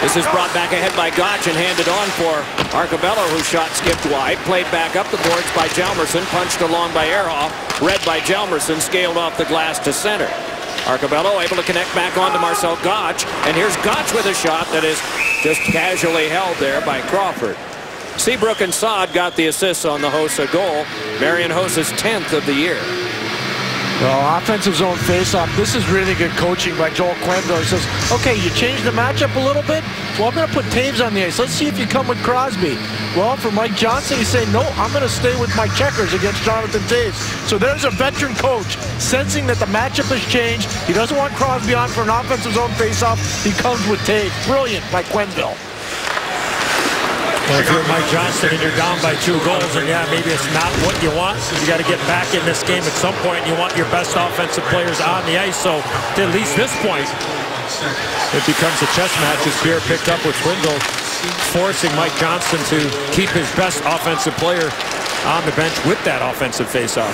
This is brought back ahead by Gotch and handed on for Arcobello, whose shot skipped wide. Played back up the boards by Hjalmarsson, punched along by Ehrhoff. Read by Hjalmarsson, scaled off the glass to center. Arcobello able to connect back on to Marcel Gotch. And here's Gotch with a shot that is just casually held there by Crawford. Seabrook and Saad got the assists on the Hossa goal. Marian Hossa's 10th of the year. Well, offensive zone faceoff. This is really good coaching by Joel Quenneville. He says, okay, you changed the matchup a little bit. Well, I'm going to put Taves on the ice. Let's see if you come with Crosby. Well, for Mike Johnson, he's saying, no, I'm going to stay with my checkers against Jonathan Taves. So there's a veteran coach sensing that the matchup has changed. He doesn't want Crosby on for an offensive zone faceoff. He comes with Taves. Brilliant by Quenneville. Well, if you're Mike Johnston and you're down by 2 goals, and yeah, maybe it's not what you want. You got to get back in this game at some point. You want your best offensive players on the ice. So at least this point, it becomes a chess match as Pierre picked up with Quenneville, forcing Mike Johnston to keep his best offensive player on the bench with that offensive faceoff.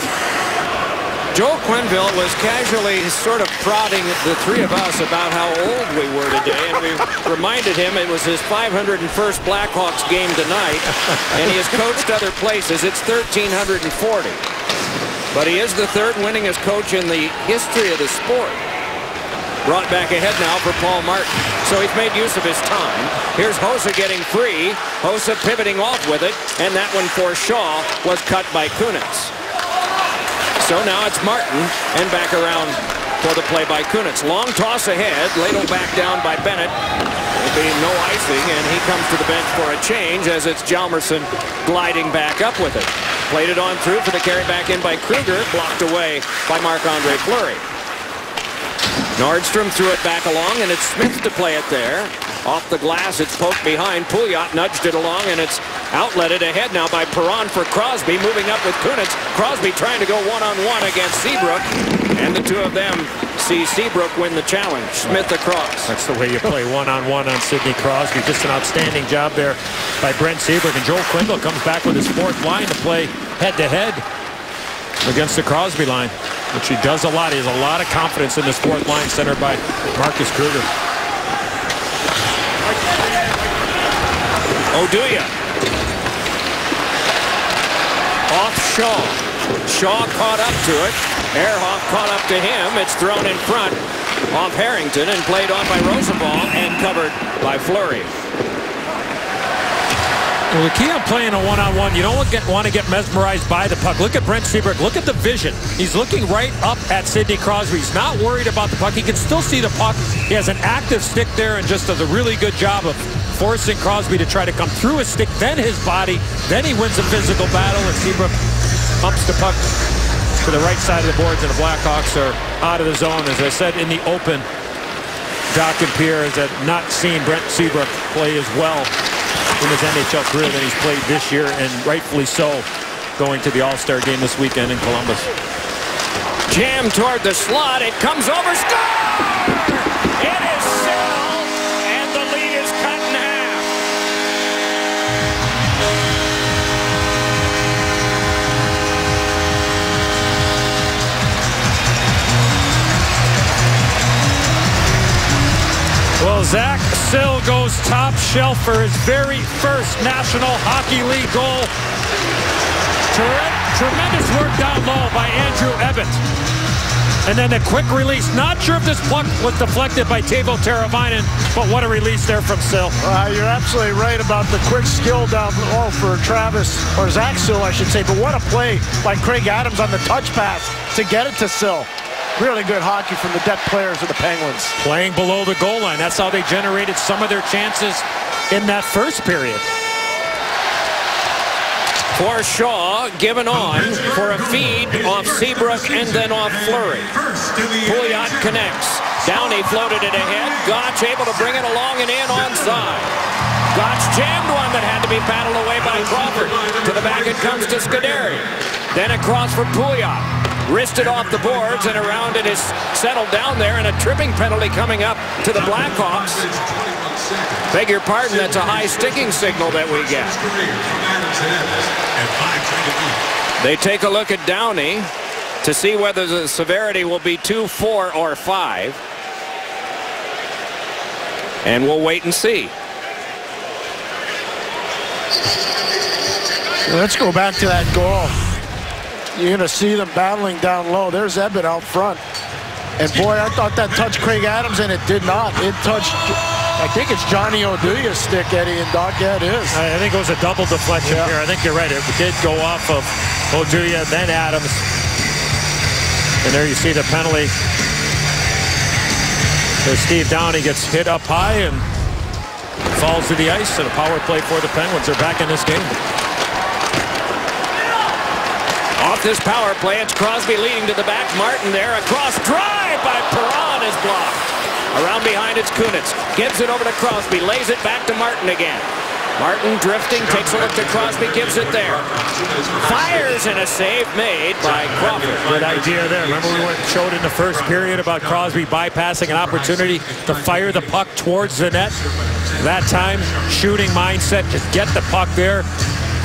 Joel Quenneville was casually sort of prodding the three of us about how old we were today, and we reminded him it was his 501st Blackhawks game tonight, and he has coached other places. It's 1,340. But he is the 3rd winningest coach in the history of the sport. Brought back ahead now for Paul Martin. So he's made use of his time. Here's Hossa getting free. Hossa pivoting off with it, and that one for Shaw was cut by Kunitz. So now it's Martin, and back around for the play by Kunitz. Long toss ahead, ladled back down by Bennett. There'll be no icing, and he comes to the bench for a change as it's Hjalmarsson gliding back up with it. Played it on through for the carry back in by Kruger, blocked away by Marc-Andre Fleury. Nordstrom threw it back along, and it's Smith to play it there. Off the glass, it's poked behind. Pouliot nudged it along, and it's outletted ahead now by Perron for Crosby, moving up with Kunitz. Crosby trying to go one-on-one against Seabrook, and the two of them see Seabrook win the challenge. Smith across. That's the way you play one-on-one on Sidney Crosby. Just an outstanding job there by Brent Seabrook, and Joel Quenneville comes back with his 4th line to play head-to-head against the Crosby line, which he does a lot. He has a lot of confidence in this 4th line centered by Marcus Kruger. Oduya. Off Shaw. Shaw caught up to it. Ehrhoff caught up to him. It's thrown in front off Harrington and played on by Rosenbaum and covered by Fleury. Well, the key on playing a one-on-one, you don't want to get mesmerized by the puck. Look at Brent Seabrook. Look at the vision. He's looking right up at Sidney Crosby. He's not worried about the puck. He can still see the puck. He has an active stick there and just does a really good job of forcing Crosby to try to come through his stick, then his body. Then he wins a physical battle, and Seabrook pumps the puck to the right side of the boards, and the Blackhawks are out of the zone. As I said in the open, Doc and Pierre has not seen Brent Seabrook play as well in his NHL career than he's played this year, and rightfully so, going to the All-Star game this weekend in Columbus. Jam toward the slot. It comes over. Score! It is Sill, and the lead is cut in half. Well, Zach Sill goes top shelf for his very first National Hockey League goal. Tremendous work down low by Andrew Ebbett. And then a quick release. Not sure if this puck was deflected by Teuvo Teravainen, but what a release there from Sill. You're absolutely right about the quick skill down low for Travis, or Zach Sill, I should say. But what a play by Craig Adams on the touch pass to get it to Sill. Really good hockey from the depth players of the Penguins. Playing below the goal line. That's how they generated some of their chances in that first period. For Shaw, given on for a feed off Seabrook and then off Fleury. Pouliot connects. Downey floated it ahead. Gotch able to bring it along and in onside. Gotch jammed one that had to be paddled away by Crawford. To the back it comes to Scuderi. Then across for Pouliot. Wristed off the boards, and around it is settled down there, and a tripping penalty coming up to the Blackhawks. Beg your pardon, that's a high sticking signal that we get. They take a look at Downey to see whether the severity will be 2, 4, or 5. And we'll wait and see. Let's go back to that goal. You're going to see them battling down low. There's Ebbett out front. And boy, I thought that touched Craig Adams, and it did not. It touched I think it's Johnny Oduya's stick, Eddie and Doc. Yeah, it is. I think it was a double deflection here. I think you're right. It did go off of Oduya, then Adams. And there you see the penalty. So Steve Downie gets hit up high and falls to the ice. And a power play for the Penguins. They're back in this game. Off this power play, it's Crosby leading to the back. Martin there. A cross drive by Perron is blocked. Around behind, it's Kunitz. Gives it over to Crosby. Lays it back to Martin again. Martin drifting, takes a look to Crosby, gives it there. Fires, and a save made by Crawford. Good idea there. Remember we showed in the first period about Crosby bypassing an opportunity to fire the puck towards the net. That time, shooting mindset, just get the puck there.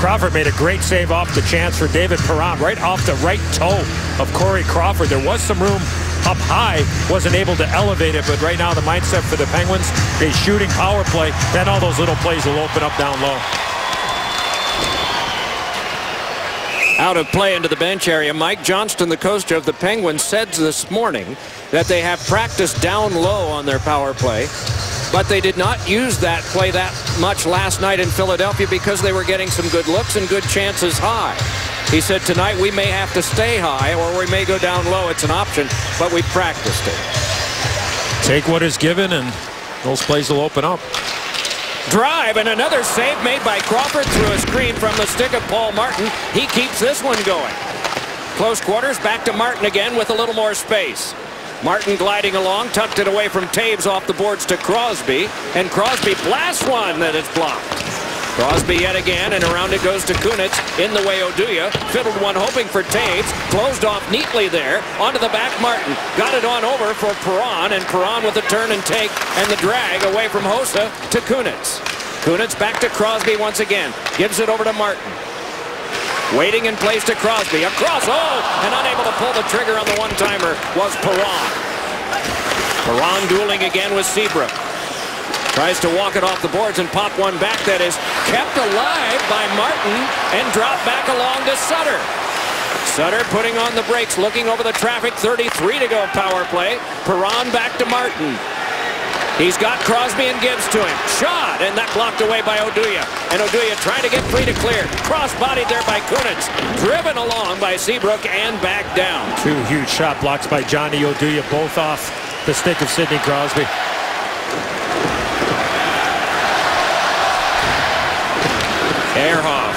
Crawford made a great save off the chance for David Perron, right off the right toe of Corey Crawford. There was some room up high, wasn't able to elevate it, but right now the mindset for the Penguins, a shooting power play, then all those little plays will open up down low. Out of play into the bench area, Mike Johnston, the coach of the Penguins, said this morning that they have practiced down low on their power play, but they did not use that play that much last night in Philadelphia because they were getting some good looks and good chances high. He said tonight we may have to stay high or we may go down low. It's an option, but we practiced it. Take what is given and those plays will open up. Drive, and another save made by Crawford through a screen from the stick of Paul Martin. He keeps this one going. Close quarters, back to Martin again with a little more space. Martin gliding along, tucked it away from Taves off the boards to Crosby, and Crosby blasts one that is blocked. Crosby yet again, and around it goes to Kunitz. In the way Oduya, fiddled one hoping for Taves, closed off neatly there, onto the back Martin. Got it on over for Perron, and Perron with a turn and take, and the drag away from Hossa to Kunitz. Kunitz back to Crosby once again, gives it over to Martin. Waiting in place to Crosby, across, and unable to pull the trigger on the one-timer was Perron. Perron dueling again with Seabrook. Tries to walk it off the boards and pop one back that is kept alive by Martin and dropped back along to Sutter. Sutter putting on the brakes, looking over the traffic, 33 to go power play. Perron back to Martin. He's got Crosby and Gibbs to him. Shot, and that blocked away by Oduya. And Oduya trying to get free to clear. Cross-bodied there by Kunitz. Driven along by Seabrook and back down. Two huge shot blocks by Johnny Oduya, both off the stick of Sidney Crosby. Ehrhoff.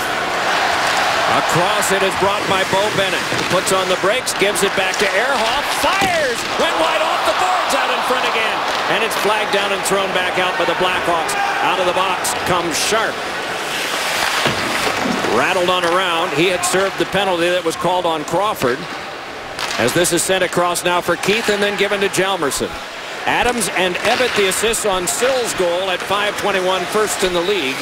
Across it is brought by Bo Bennett. Puts on the brakes, gives it back to Ehrhoff. Fires! Went wide off the boards, out in front again. And it's flagged down and thrown back out by the Blackhawks. Out of the box comes Sharp. Rattled on around. He had served the penalty that was called on Crawford. As this is sent across now for Keith and then given to Hjalmarsson. Adams and Ebbett the assists on Sill's goal at 5:21, first in the league.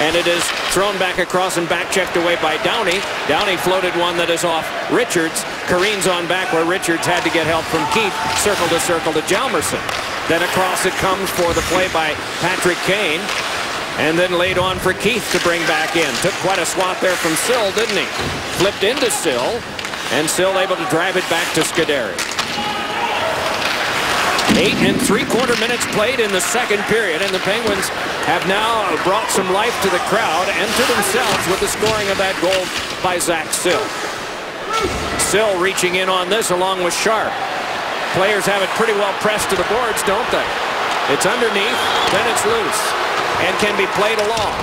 And it is thrown back across and back checked away by Downey. Downey floated one that is off Richards. Careens on back where Richards had to get help from Keith. Circle to Hjalmarsson. Then across it comes for the play by Patrick Kane. And then laid on for Keith to bring back in. Took quite a swat there from Sill, didn't he? Flipped into Sill. And Sill able to drive it back to Scuderi. 8 3/4 minutes played in the second period, and the Penguins have now brought some life to the crowd and to themselves with the scoring of that goal by Zach Sill. Sill reaching in on this along with Sharp. Players have it pretty well pressed to the boards, don't they? It's underneath, then it's loose, and can be played along.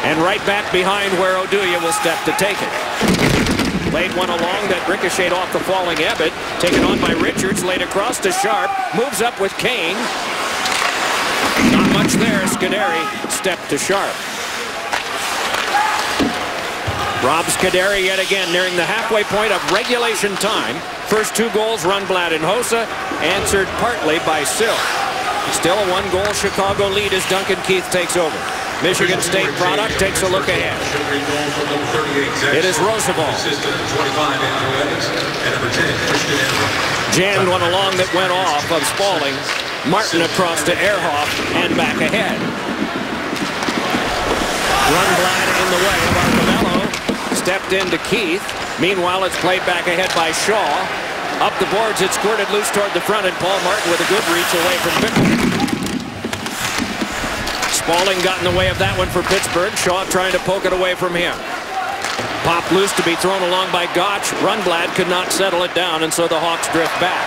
And right back behind where Oduya will step to take it. Laid one along that ricocheted off the falling Ebbett. Taken on by Richards, laid across to Sharp. Moves up with Kane. Not much there. Scuderi stepped to Sharp. Rob Scuderi yet again nearing the halfway point of regulation time. First two goals Rundblad and Hossa, answered partly by Sill. Still a one-goal Chicago lead as Duncan Keith takes over. Michigan State product takes a look ahead. It is Roosevelt. Jammed one along that went off of Spaulding. Martin across to Ehrhoff and back ahead. Rundblad in the way of Arcamello. Stepped into Keith. Meanwhile, it's played back ahead by Shaw. Up the boards, it squirted loose toward the front, and Paul Martin with a good reach away from Bickle. Spaulding got in the way of that one for Pittsburgh. Shaw trying to poke it away from him. Popped loose to be thrown along by Gotch. Rundblad could not settle it down, and so the Hawks drift back.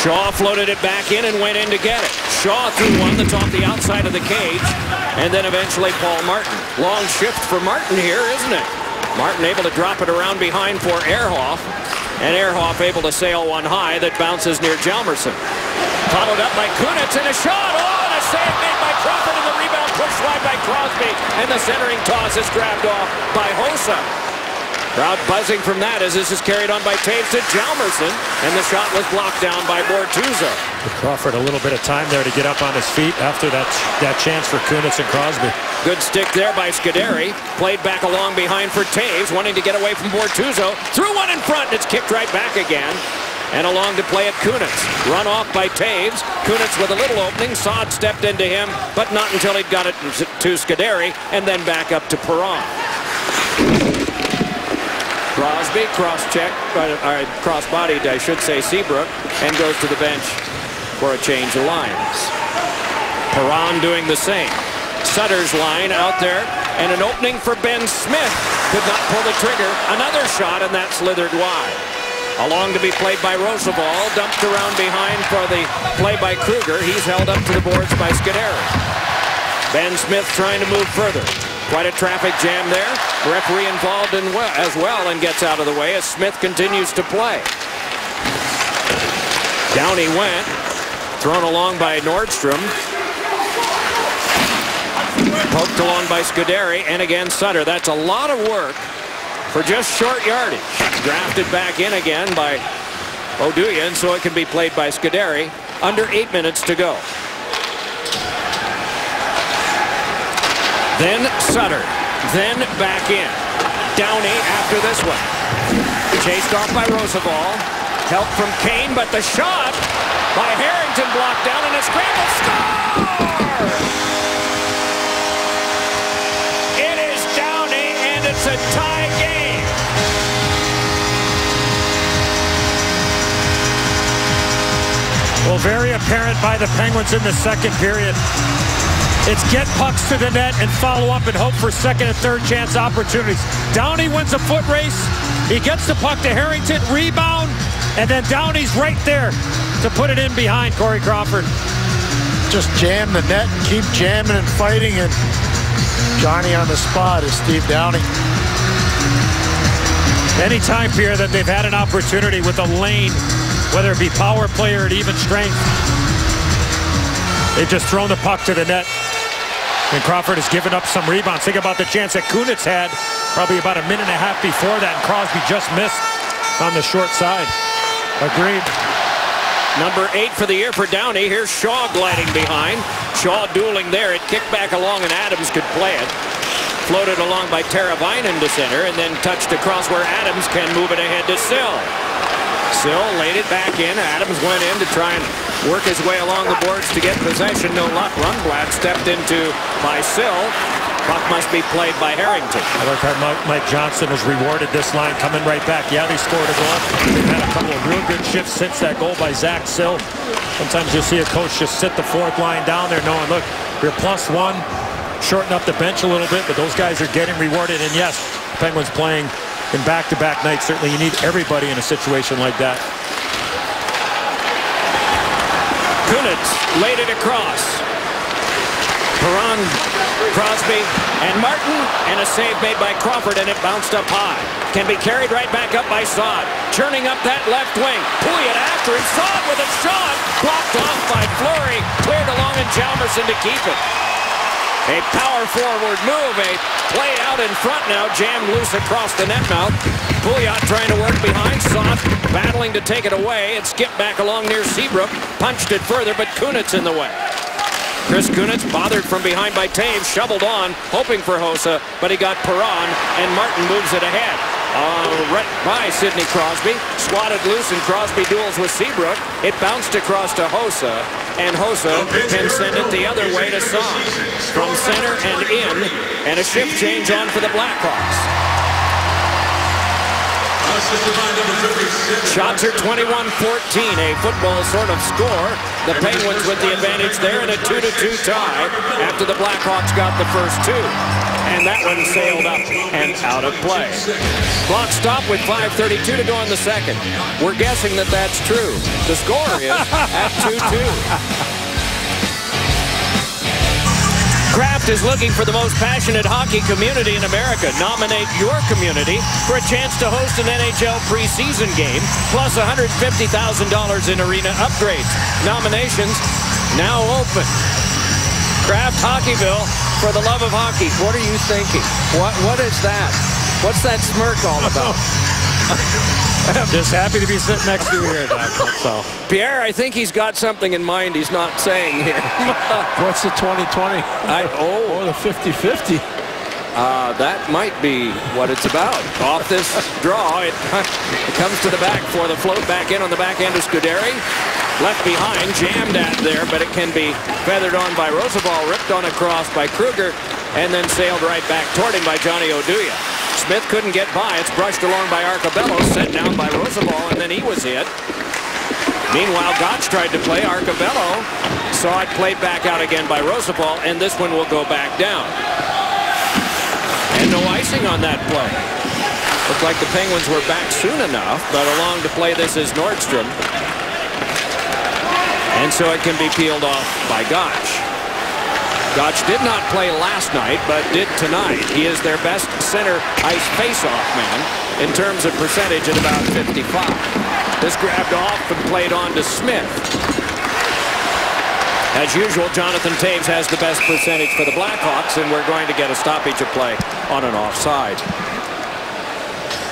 Shaw floated it back in and went in to get it. Shaw threw one that's off the outside of the cage, and then eventually Paul Martin. Long shift for Martin here, isn't it? Martin able to drop it around behind for Ehrhoff, and Ehrhoff able to sail one high that bounces near Hjalmarsson. Followed up by Kunitz, and a shot. Oh, and a save made by Crawford, and the rebound pushed wide by Crosby, and the centering toss is grabbed off by Hossa. Crowd buzzing from that as this is carried on by Taves to Hjalmarsson, and the shot was blocked down by Bortuzzo. Crawford a little bit of time there to get up on his feet after that chance for Kunitz and Crosby. Good stick there by Scuderi. Played back along behind for Taves, wanting to get away from Bortuzzo. Threw one in front, and it's kicked right back again. And along to play at Kunitz. Run off by Taves. Kunitz with a little opening. Saad stepped into him, but not until he'd got it to Scuderi, and then back up to Perron. Crosby cross-checked, cross-bodied, I should say, Seabrook, and goes to the bench for a change of lines. Perron doing the same. Sutter's line out there, and an opening for Ben Smith. Could not pull the trigger. Another shot, and that slithered wide. Along to be played by Roosevelt, dumped around behind for the play by Kruger. He's held up to the boards by Scuderi. Ben Smith trying to move further. Quite a traffic jam there. Referee involved as well, and gets out of the way as Smith continues to play. Down he went. Thrown along by Nordstrom. Poked along by Scuderi, and again Sutter. That's a lot of work for just short yardage. Drafted back in again by Oduya, so it can be played by Scuderi. Under 8 minutes to go. Then Sutter. Then back in. Downey after this one. Chased off by Roosevelt. Help from Kane, but the shot by Harrington blocked down, and a scramble score! It is Downey, and it's a tie game. Well, very apparent by the Penguins in the second period. It's get pucks to the net and follow up and hope for second and third chance opportunities. Downey wins a foot race. He gets the puck to Harrington, rebound, and then Downey's right there to put it in behind Corey Crawford. Just jam the net and keep jamming and fighting, and Johnny on the spot is Steve Downey. Any time here that they've had an opportunity with a lane, whether it be power play or at even strength, they've just thrown the puck to the net. And Crawford has given up some rebounds. Think about the chance that Kunitz had probably about a minute and a half before that, and Crosby just missed on the short side. Agreed. Number 8 for the year for Downey. Here's Shaw gliding behind. Shaw dueling there. It kicked back along, and Adams could play it. Floated along by Teravainen to center, and then touched across where Adams can move it ahead to Sill. Sill laid it back in. Adams went in to try and work his way along the boards to get possession. No luck. Rundblad stepped into by Sill. Puck must be played by Harrington. I like how Mike Johnson has rewarded this line coming right back. Yeah, they scored a goal. They've had a couple of real good shifts since that goal by Zach Sill. Sometimes you'll see a coach just sit the fourth line down there knowing, look, you're +1. Shorten up the bench a little bit, but those guys are getting rewarded. And yes, Penguins playing in back-to-back nights. Certainly you need everybody in a situation like that. Kunitz laid it across. Perron, Crosby, and Martin, and a save made by Crawford, and it bounced up high. Can be carried right back up by Saad. Churning up that left wing. Pouliot after him. Saad with a shot. Blocked off by Fleury. Cleared along, and Hjalmarsson to keep it. A power forward move, a play out in front now, jammed loose across the net mouth. Pouliot trying to work behind, Saad battling to take it away. It skipped back along near Seabrook, punched it further, but Kunitz in the way. Chris Kunitz, bothered from behind by Taves, shoveled on, hoping for Hossa, but he got Perron, and Martin moves it ahead. Right by Sidney Crosby, swatted loose, and Crosby duels with Seabrook. It bounced across to Hossa, and Hossa can send it the other way to Saad. From center and in, and a shift change on for the Blackhawks. Shots are 21-14, a football sort of score. The Penguins with the advantage there in a 2-2 tie after the Blackhawks got the first two. And that one sailed up and out of play. Clock stopped with 5:32 to go in the second. We're guessing that that's true. The score is at 2-2. Kraft is looking for the most passionate hockey community in America. Nominate your community for a chance to host an NHL preseason game, plus $150,000 in arena upgrades. Nominations now open. Kraft Hockeyville for the love of hockey. What are you thinking? What is that? What's that smirk all about? I'm just happy to be sitting next to you here, Doc. So. Pierre, I think he's got something in mind he's not saying here. What's the 2020? Oh, the 50-50. That might be what it's about. Off this draw, it comes to the back for the float back in on the back end of Scuderi. Left behind, jammed at there, but it can be feathered on by Rozabal, ripped on across by Kruger, and then sailed right back toward him by Johnny Oduya. Smith couldn't get by. It's brushed along by Arcobello, set down by Rozabal, and then he was hit. Meanwhile, Gotch tried to play. Arcobello saw it played back out again by Rozabal, and this one will go back down. And no icing on that play. Looked like the Penguins were back soon enough, but along to play this is Nordstrom. And so it can be peeled off by Gotch. Gotch did not play last night, but did tonight. He is their best center ice face-off man in terms of percentage at about 55. This grabbed off and played on to Smith. As usual, Jonathan Toews has the best percentage for the Blackhawks, and we're going to get a stoppage of play on an offside.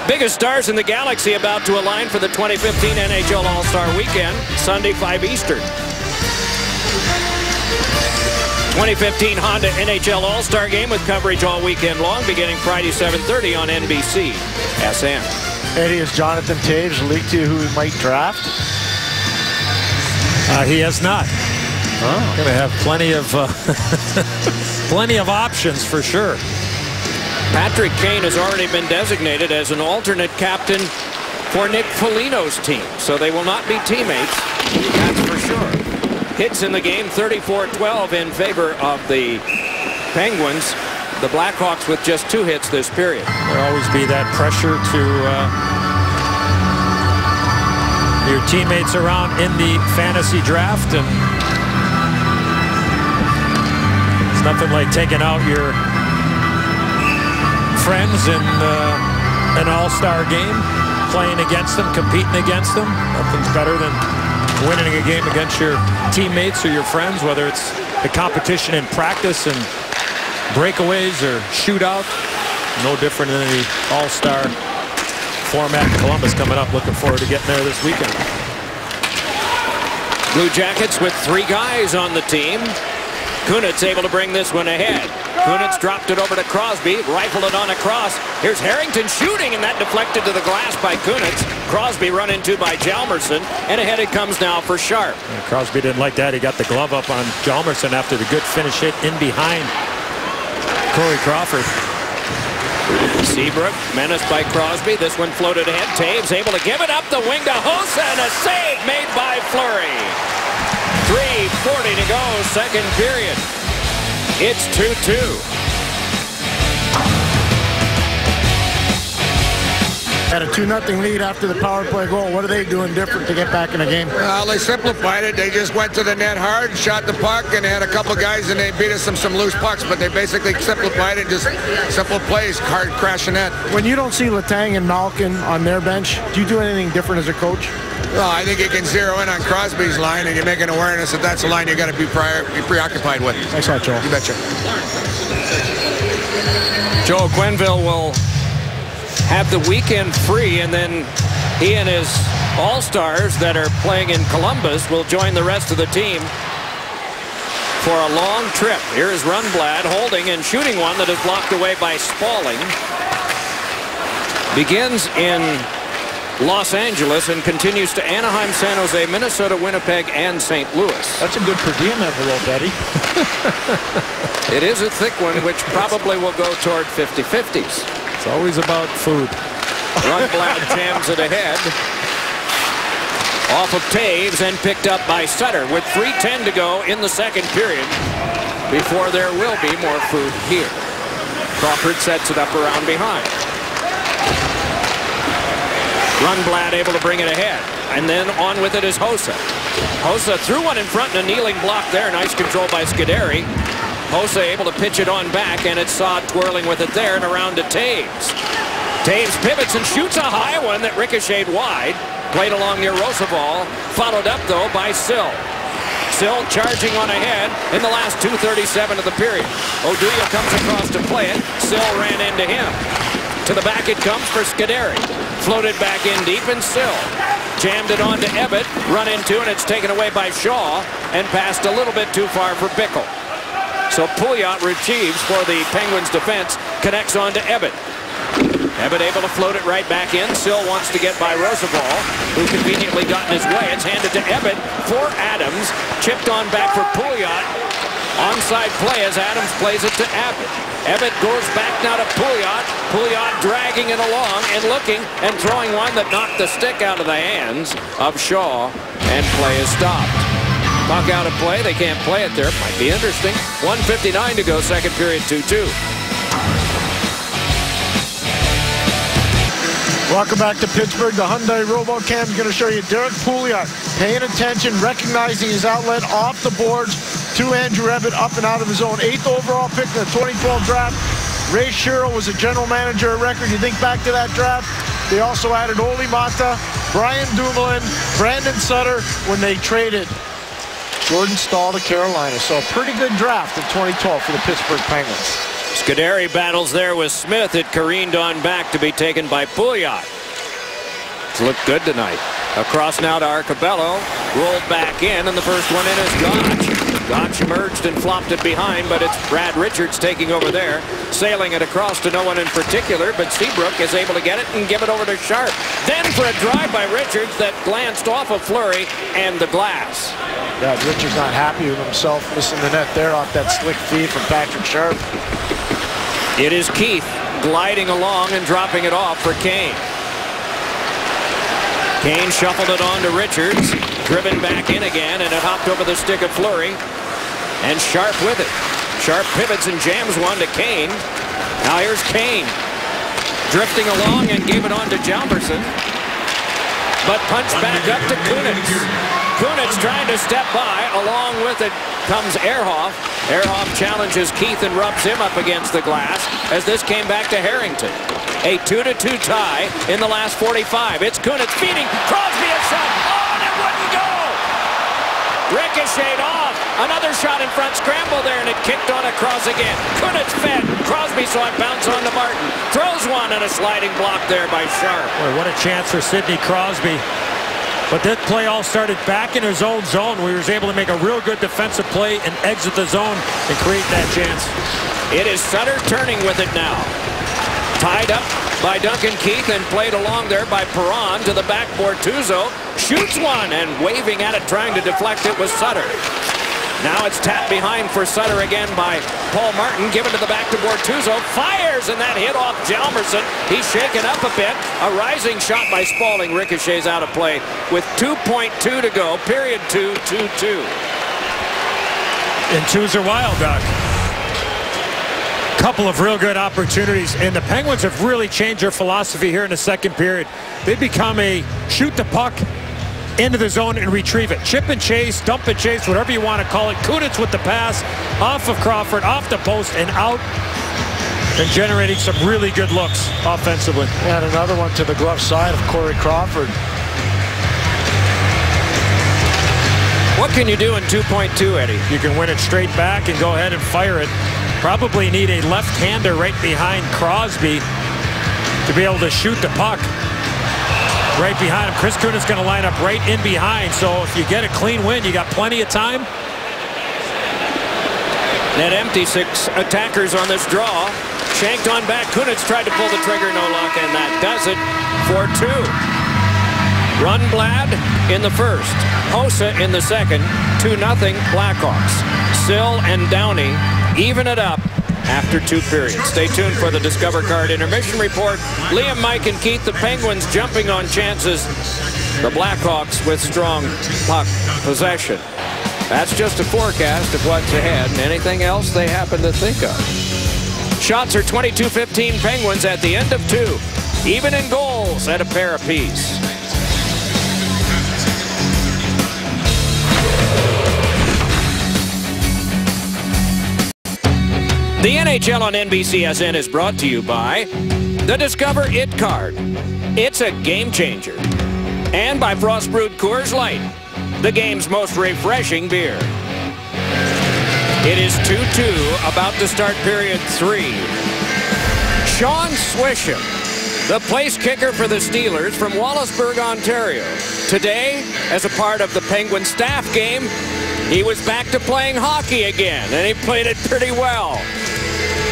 Biggest stars in the galaxy about to align for the 2015 NHL All-Star Weekend, Sunday 5 Eastern. 2015 Honda NHL All-Star Game with coverage all weekend long, beginning Friday 7:30 on NBC SN. Eddie, is Jonathan Toews leaked to you who he might draft? He has not. Oh. Going to have plenty of plenty of options for sure. Patrick Kane has already been designated as an alternate captain for Nick Foligno's team, so they will not be teammates, that's for sure. Hits in the game, 34-12 in favor of the Penguins. The Blackhawks with just 2 hits this period. There'll always be that pressure to your teammates around in the fantasy draft, and it's nothing like taking out your friends in an all-star game, playing against them, competing against them. Nothing's better than winning a game against your teammates or your friends, whether it's the competition in practice and breakaways or shootout. No different than the all-star format in Columbus coming up. Looking forward to getting there this weekend. Blue Jackets with 3 guys on the team. Kunitz able to bring this one ahead. Kunitz dropped it over to Crosby, rifled it on across. Here's Harrington shooting, and that deflected to the glass by Kunitz. Crosby run into by Hjalmarsson, and ahead it comes now for Sharp. And Crosby didn't like that. He got the glove up on Hjalmarsson after the good finish hit in behind Corey Crawford. Seabrook menaced by Crosby. This one floated ahead. Toews able to give it up the wing to Hossa, and a save made by Fleury. 3:40 to go, second period. It's 2-2. Had a 2-0 lead after the power play goal. What are they doing different to get back in the game? Well, they simplified it. They just went to the net hard, shot the puck, and they had a couple guys, and they beat us some loose pucks, but they basically simplified it, just simple plays, hard crashing net. When you don't see Letang and Malkin on their bench, do you do anything different as a coach? Well, I think you can zero in on Crosby's line, and you make an awareness that that's the line you got to be preoccupied with. Thanks a lot, Joel. You betcha. Joe Quenneville will have the weekend free, and then he and his all-stars that are playing in Columbus will join the rest of the team for a long trip. Here is Rundblad holding and shooting one that is blocked away by Spaulding. Begins in Los Angeles and continues to Anaheim, San Jose, Minnesota, Winnipeg, and St. Louis. That's a good per diem envelope, Eddie. It is a thick one, which probably will go toward 50-50s. It's always about food. Rundblad jams it ahead. Off of Taves and picked up by Sutter with 3:10 to go in the second period before there will be more food here. Crawford sets it up around behind. Rundblad able to bring it ahead. And then on with it is Hossa. Hossa threw one in front and a kneeling block there. Nice control by Scuderi. Hossa able to pitch it on back, and it's Saad twirling with it there and around to Taves. Taves pivots and shoots a high one that ricocheted wide. Played along near Roosevelt. Followed up, though, by Sill. Sill charging on ahead in the last 2:37 of the period. Oduya comes across to play it. Sill ran into him. To the back it comes for Scuderi. Floated back in deep, and Sill jammed it on to Ebbett. Run into, and it's taken away by Shaw and passed a little bit too far for Bickle. So Pouliot retrieves for the Penguins defense, connects on to Ebbett. Ebbett able to float it right back in. Sill wants to get by Roosevelt, who conveniently got in his way. It's handed to Ebbett for Adams. Chipped on back for Pouliot. Onside play as Adams plays it to Abbott. Ebbett goes back now to Pouliot. Pouliot dragging it along and looking and throwing one that knocked the stick out of the hands of Shaw, and play is stopped. Puck out of play. They can't play it there. Might be interesting. 1:59 to go, second period, 2-2. Welcome back to Pittsburgh. The Hyundai RoboCam is going to show you Derek Pouliot paying attention, recognizing his outlet off the boards to Andrew Ebbett, up and out of his zone. 8th overall pick in the 2012 draft. Ray Shero was a general manager at record. You think back to that draft, they also added Oli Mata, Brian Dumoulin, Brandon Sutter when they traded Jordan Staal to Carolina. So a pretty good draft in 2012 for the Pittsburgh Penguins. Scuderi battles there with Smith. It careened on back to be taken by Pouliot. It's looked good tonight. Across now to Arcabello. Rolled back in, and the first one in is Gotch. Gotch emerged and flopped it behind, but it's Brad Richards taking over there. Sailing it across to no one in particular, but Seabrook is able to get it and give it over to Sharp. Then for a drive by Richards that glanced off of Fleury and the glass. Yeah, Richards not happy with himself, missing the net there off that slick feed from Patrick Sharp. It is Keith gliding along and dropping it off for Kane. Kane shuffled it on to Richards, driven back in again, and it hopped over the stick of Fleury. And Sharp with it. Sharp pivots and jams one to Kane. Now here's Kane. Drifting along and gave it on to Jalmerson. But punched back up to Kunitz. Kunitz trying to step by. Along with it comes Ehrhoff. Ehrhoff challenges Keith and rubs him up against the glass as this came back to Harrington. A 2-2 tie in the last 45. It's Kunitz feeding. Crosby a shot. Oh, and it wouldn't go. Ricocheted off. Another shot in front. Scramble there, and it kicked on across again. Kunitz fed. Crosby saw it bounce on to Martin. Throws one, and a sliding block there by Sharp. Boy, what a chance for Sidney Crosby. But this play all started back in his own zone, where he was able to make a real good defensive play and exit the zone and create that chance. It is Sutter turning with it now. Tied up by Duncan Keith and played along there by Perron to the backboard. Bortuzzo shoots one, and waving at it, trying to deflect it was Sutter. Now it's tapped behind for Sutter again by Paul Martin. Given to the back to Bortuzzo. Fires, and that hit off Jalmerson. He's shaken up a bit. A rising shot by Spaulding. Ricochets out of play with 2.2 to go. Period 2, 2-2. And twos are wild, Doc. Couple of real good opportunities, and the Penguins have really changed their philosophy here in the second period. They become a shoot the puck into the zone and retrieve it. Chip and chase, dump and chase, whatever you want to call it. Kunitz with the pass off of Crawford, off the post and out, and generating some really good looks offensively. And another one to the glove side of Corey Crawford. What can you do in 2.2, Eddie? You can win it straight back and go ahead and fire it. Probably need a left-hander right behind Crosby to be able to shoot the puck. Right behind him. Chris Kunitz going to line up right in behind. So if you get a clean win, you got plenty of time. Net empty, 6 attackers on this draw. Shanked on back. Kunitz tried to pull the trigger, no luck, and that does it for 2. Rundblad in the first. Hossa in the second. 2-0 Blackhawks. Sill and Downey even it up after 2 periods. Stay tuned for the Discover Card intermission report. Liam, Mike, and Keith, the Penguins jumping on chances. The Blackhawks with strong puck possession. That's just a forecast of what's ahead, and anything else they happen to think of. Shots are 22-15 Penguins at the end of 2. Even in goals at a pair apiece. The NHL on NBCSN is brought to you by the Discover It Card. It's a game changer. And by Frost Brewed Coors Light, the game's most refreshing beer. It is 2-2, about to start period 3. Sean Swisham, the place kicker for the Steelers from Wallaceburg, Ontario. Today, as a part of the Penguin staff game, he was back to playing hockey again, and he played it pretty well.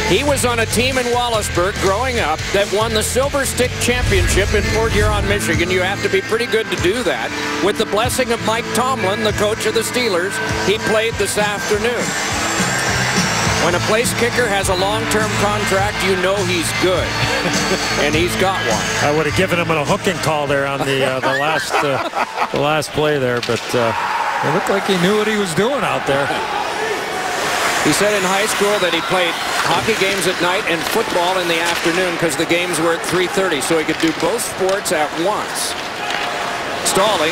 He was on a team in Wallaceburg growing up that won the Silver Stick Championship in Port Huron, Michigan. You have to be pretty good to do that. With the blessing of Mike Tomlin, the coach of the Steelers, he played this afternoon. When a place kicker has a long-term contract, you know he's good. And he's got one. I would have given him a hooking call there on the last play there, but it looked like he knew what he was doing out there. He said in high school that he played hockey games at night and football in the afternoon because the games were at 3:30, so he could do both sports at once. Stalling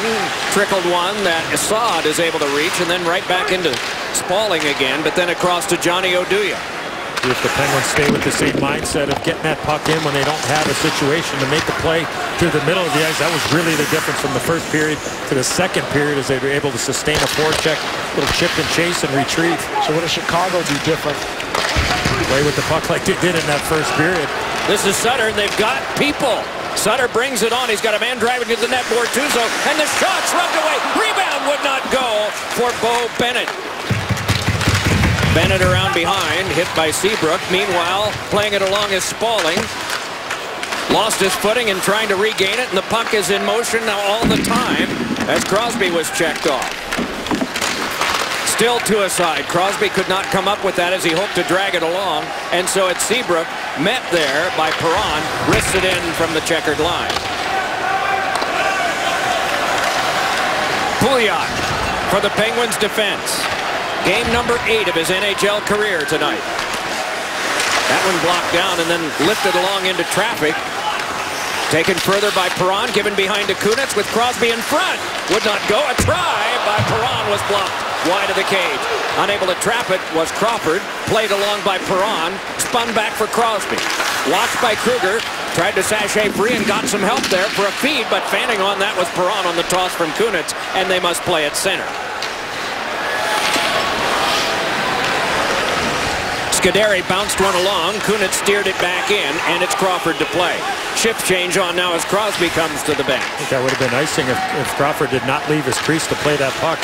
trickled one that Assad is able to reach, and then right back into Spalling again, but then across to Johnny Oduya. See if the Penguins stay with the same mindset of getting that puck in when they don't have a situation to make the play through the middle of the ice. That was really the difference from the first period to the second period, as they were able to sustain a forecheck, little chip and chase and retrieve. So what does Chicago do different? Play with the puck like they did in that first period. This is Sutter, and they've got people. Sutter brings it on. He's got a man driving to the net, Bortuzzo, and the shot's rubbed away. Rebound would not go for Bo Bennett. Bennett around behind, hit by Seabrook. Meanwhile, playing it along is Spalling. Lost his footing and trying to regain it, and the puck is in motion now all the time as Crosby was checked off. Still to a side. Crosby could not come up with that as he hoped to drag it along, and so it's Seabrook, met there by Perron, wrists it in from the checkered line. Pouliot for the Penguins defense. Game number 8 of his NHL career tonight. That one blocked down and then lifted along into traffic. Taken further by Perron, given behind to Kunitz with Crosby in front. Would not go. A try by Perron was blocked wide of the cage. Unable to trap it was Crawford. Played along by Perron. Spun back for Crosby. Watched by Kruger. Tried to sachet free and got some help there for a feed, but fanning on that was Perron on the toss from Kunitz, and they must play at center. Scuderi bounced one along. Kunitz steered it back in, and it's Crawford to play. Shift change on now as Crosby comes to the bench. I think that would have been icing if Crawford did not leave his crease to play that puck.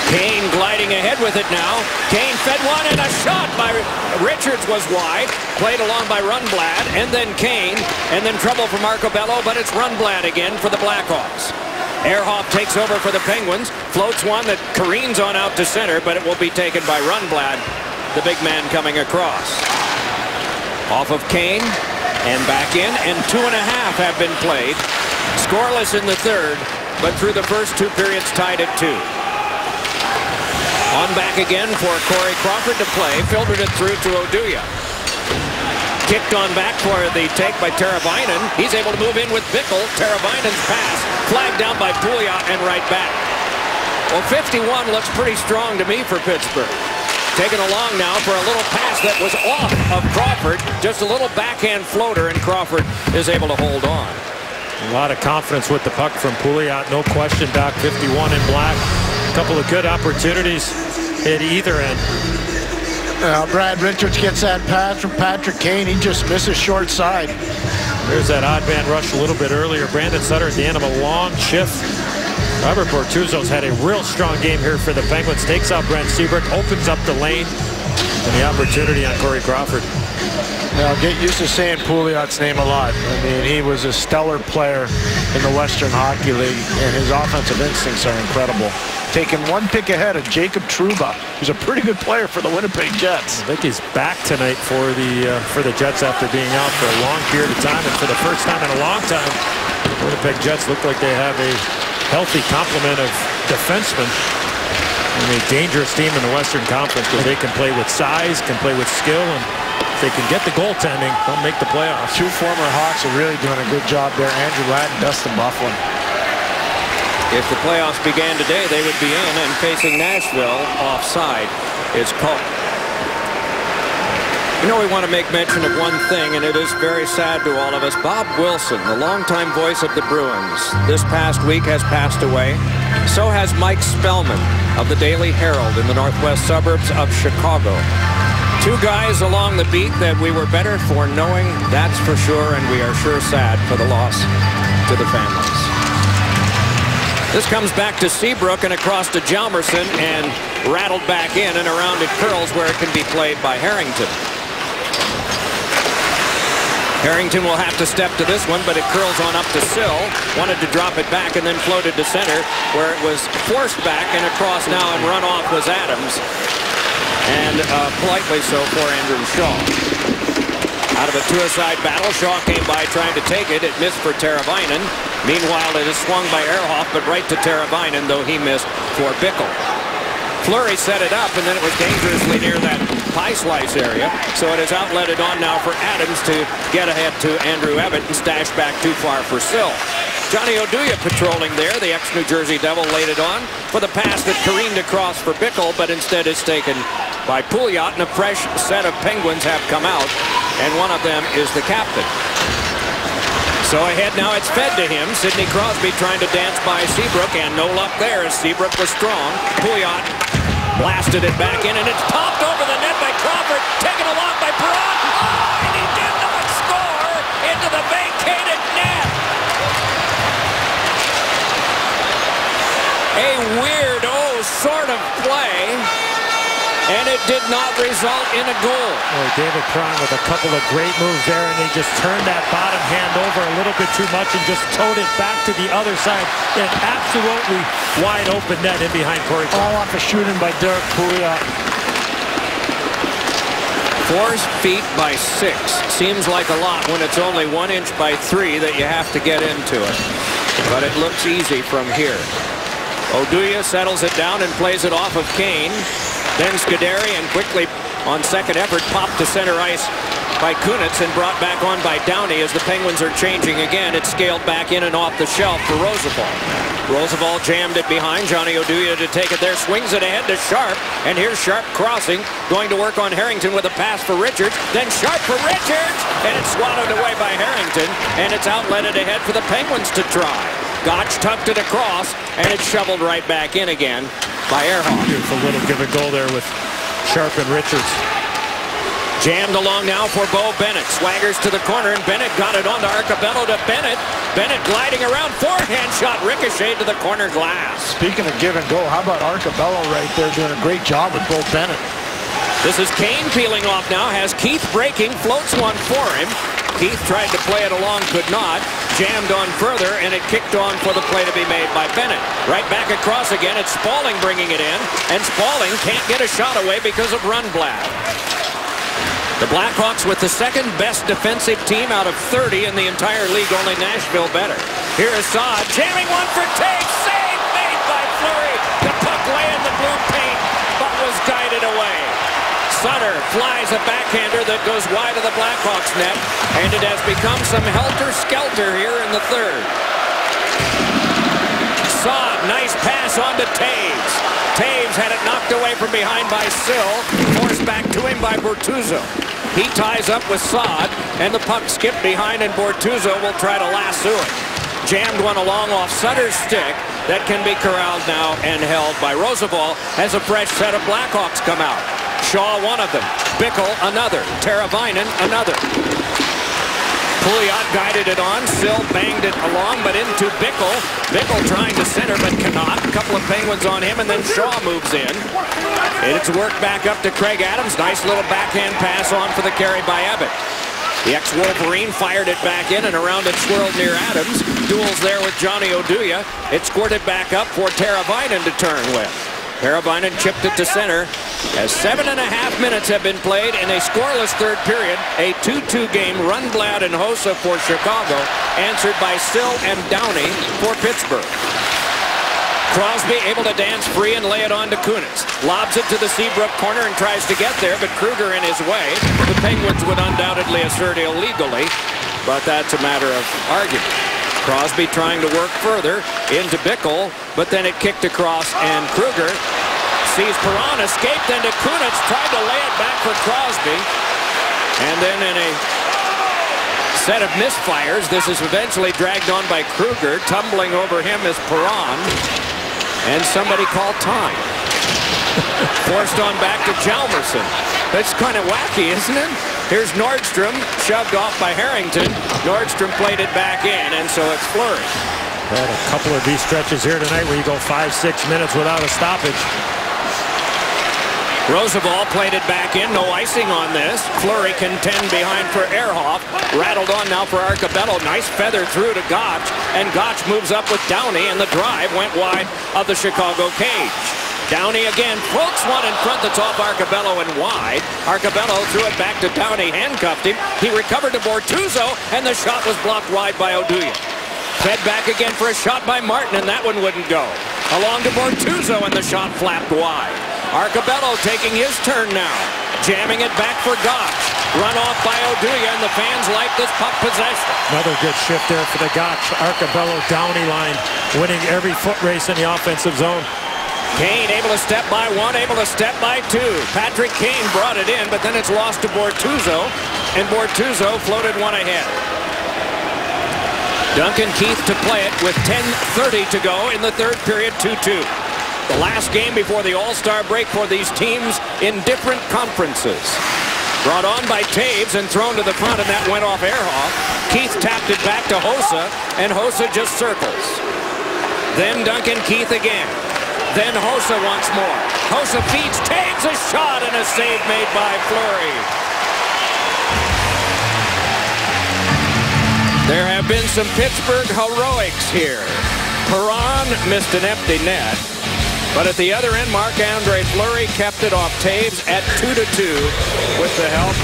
Kane gliding ahead with it now. Kane fed one, and a shot by Richards was wide. Played along by Rundblad, and then Kane, and then trouble for Marco Bello, but it's Rundblad again for the Blackhawks. Ehrhoff takes over for the Penguins. Floats one that careens on out to center, but it will be taken by Rundblad, the big man coming across. Off of Kane and back in, and 2.5 have been played. Scoreless in the third, but through the first 2 periods tied at 2. On back again for Corey Crawford to play. Filtered it through to Oduya. Kicked on back for the take by Teravainen. He's able to move in with Bickle. Teravainen's pass flagged down by Pouliot and right back. Well, 51 looks pretty strong to me for Pittsburgh. Taken along now for a little pass that was off of Crawford. Just a little backhand floater, and Crawford is able to hold on. A lot of confidence with the puck from Pouliot, no question, Doc. 51 in black. A couple of good opportunities at either end. Brad Richards gets that pass from Patrick Kane. He just misses short side. There's that odd man rush a little bit earlier. Brandon Sutter at the end of a long shift. Robert Bortuzzo's had a real strong game here for the Penguins. Takes out Brent Seabrook, opens up the lane. And the opportunity on Corey Crawford. Now, get used to saying Pouliot's name a lot. I mean, he was a stellar player in the Western Hockey League, and his offensive instincts are incredible. Taking one pick ahead of Jacob Trouba, who's a pretty good player for the Winnipeg Jets. I think he's back tonight for the Jets after being out for a long period of time, and for the first time in a long time, the Winnipeg Jets look like they have a healthy complement of defensemen. And a dangerous team in the Western Conference because they can play with size, can play with skill, and if they can get the goaltending, they'll make the playoffs. Two former Hawks are really doing a good job there, Andrew Ladd and Dustin Byfuglien. If the playoffs began today, they would be in and facing Nashville offside. It's called. You know, we want to make mention of one thing, and it is very sad to all of us. Bob Wilson, the longtime voice of the Bruins, this past week has passed away. So has Mike Spellman of the Daily Herald in the northwest suburbs of Chicago. Two guys along the beat that we were better for knowing, that's for sure, and we are sure sad for the loss to the families. This comes back to Seabrook and across to Hjalmarsson and rattled back in and around it curls where it can be played by Harrington. Harrington will have to step to this one, but it curls on up to Sill. Wanted to drop it back and then floated to center, where it was forced back and across now, and run off was Adams. And politely so for Andrew Shaw. Out of a two-a-side battle, Shaw came by trying to take it. It missed for Teravainen. Meanwhile, it is swung by Ehrhoff, but right to Teravainen, though he missed for Bickell. Fleury set it up, and then it was dangerously near that pie slice area. So it is outletted on now for Adams to get ahead to Andrew Evatt and stash back too far for Sill. Johnny Oduya patrolling there. The ex-New Jersey Devil laid it on for the pass that careened across for Bickell, but instead is taken by Pouliot, and a fresh set of Penguins have come out, and one of them is the captain. So ahead now, it's fed to him. Sidney Crosby trying to dance by Seabrook, and no luck there as Seabrook was strong. Pouliot blasted it back in, and it's popped over the net by Crawford, taken along by Perron. Oh, and he did not score into the vacated net. A weird, sort of play, and it did not result in a goal. Well, David Perron with a couple of great moves there, and he just turned that bottom hand over a little bit too much and just towed it back to the other side. An absolutely wide open net in behind Corey. All off a shooting by Derek Pouliot. 4 feet by 6 seems like a lot when it's only 1 inch by 3 that you have to get into it. But it looks easy from here. Oduya settles it down and plays it off of Kane. Then Scuderi, and quickly on second effort popped to center ice by Kunitz and brought back on by Downey as the Penguins are changing again. It's scaled back in and off the shelf for Roosevelt. Roosevelt jammed it behind. Johnny Oduya to take it there, swings it ahead to Sharp, and here's Sharp crossing, going to work on Harrington with a pass for Richards, then Sharp for Richards, and it's swallowed away by Harrington, and it's outletted ahead for the Penguins to try. Gotch tucked it across, and it's shoveled right back in again by Ehrhoff. Beautiful little give and go there with Sharp and Richards. Jammed along now for Bo Bennett. Swaggers to the corner, and Bennett got it on to Arcobello to Bennett. Bennett gliding around, forehand shot, ricocheted to the corner glass. Speaking of give and go, how about Arcobello right there doing a great job with Bo Bennett? This is Kane peeling off now, has Keith breaking, floats one for him. Keith tried to play it along, could not. Jammed on further, and it kicked on for the play to be made by Bennett. Right back across again, it's Spaulding bringing it in, and Spaulding can't get a shot away because of Rundblad. The Blackhawks with the second best defensive team out of 30 in the entire league, only Nashville better. Here is Saad, jamming one for Taves, save made by Fleury. The puck lay in the blue paint, but was guided away. Sutter flies a backhander that goes wide of the Blackhawks net, and it has become some helter-skelter here in the third. Saad, nice pass on to Taves. Taves had it knocked away from behind by Sill, forced back to him by Bortuzzo. He ties up with Saad, and the puck skipped behind, and Bortuzzo will try to lasso it. Jammed one along off Sutter's stick that can be corralled now and held by Roosevelt as a fresh set of Blackhawks come out. Shaw, one of them. Bickell, another. Teravainen, another. Pouliot guided it on. Sill banged it along, but into Bickle. Bickle trying to center, but cannot. A couple of Penguins on him, and then Shaw moves in. It's worked back up to Craig Adams. Nice little backhand pass on for the carry by Ebbett. The ex-Wolverine fired it back in, and around it swirled near Adams. Duels there with Johnny Oduya. It squirted back up for Teravainen to turn with. Teravainen chipped it to center as 7.5 minutes have been played in a scoreless third period. A 2-2 game. Rundblad and Hossa for Chicago, answered by Sill and Downey for Pittsburgh. Crosby able to dance free and lay it on to Kunitz. Lobs it to the Seabrook corner and tries to get there, but Kruger in his way. The Penguins would undoubtedly assert illegally, but that's a matter of argument. Crosby trying to work further into Bickle, but then it kicked across, and Kruger sees Perron escape, then to Kunitz, tried to lay it back for Crosby. And then in a set of misfires, this is eventually dragged on by Kruger. Tumbling over him is Perron, and somebody called time. Forced on back to Hjalmarsson. That's kind of wacky, isn't it? Here's Nordstrom, shoved off by Harrington. Nordstrom played it back in, and so it's Fleury. Had a couple of these stretches here tonight where you go 5-6 minutes without a stoppage. Roosevelt played it back in, no icing on this. Fleury contend behind for Ehrhoff. Rattled on now for Arcobello. Nice feather through to Gotch, and Gotch moves up with Downey, and the drive went wide of the Chicago cage. Downey again floats one in front that's off Arcobello and wide. Arcobello threw it back to Downey, handcuffed him. He recovered to Bortuzzo, and the shot was blocked wide by Oduya. Fed back again for a shot by Martin, and that one wouldn't go. Along to Bortuzzo, and the shot flapped wide. Arcobello taking his turn now. Jamming it back for Gotch. Run off by Oduya, and the fans like this puck possession. Another good shift there for the Gotch, Arcobello, Downey line, winning every foot race in the offensive zone. Kane able to step by one, able to step by two. Patrick Kane brought it in, but then it's lost to Bortuzzo, and Bortuzzo floated one ahead. Duncan Keith to play it with 10:30 to go in the third period, 2-2. The last game before the All-Star break for these teams in different conferences. Brought on by Taves and thrown to the front, and that went off Ehrhoff. Keith tapped it back to Hossa, and Hossa just circles. Then Duncan Keith again. Then Hossa once more. Hossa feeds Taves, a shot, and a save made by Fleury. There have been some Pittsburgh heroics here. Perron missed an empty net. But at the other end, Marc-Andre Fleury kept it off Taves at 2-2 with the help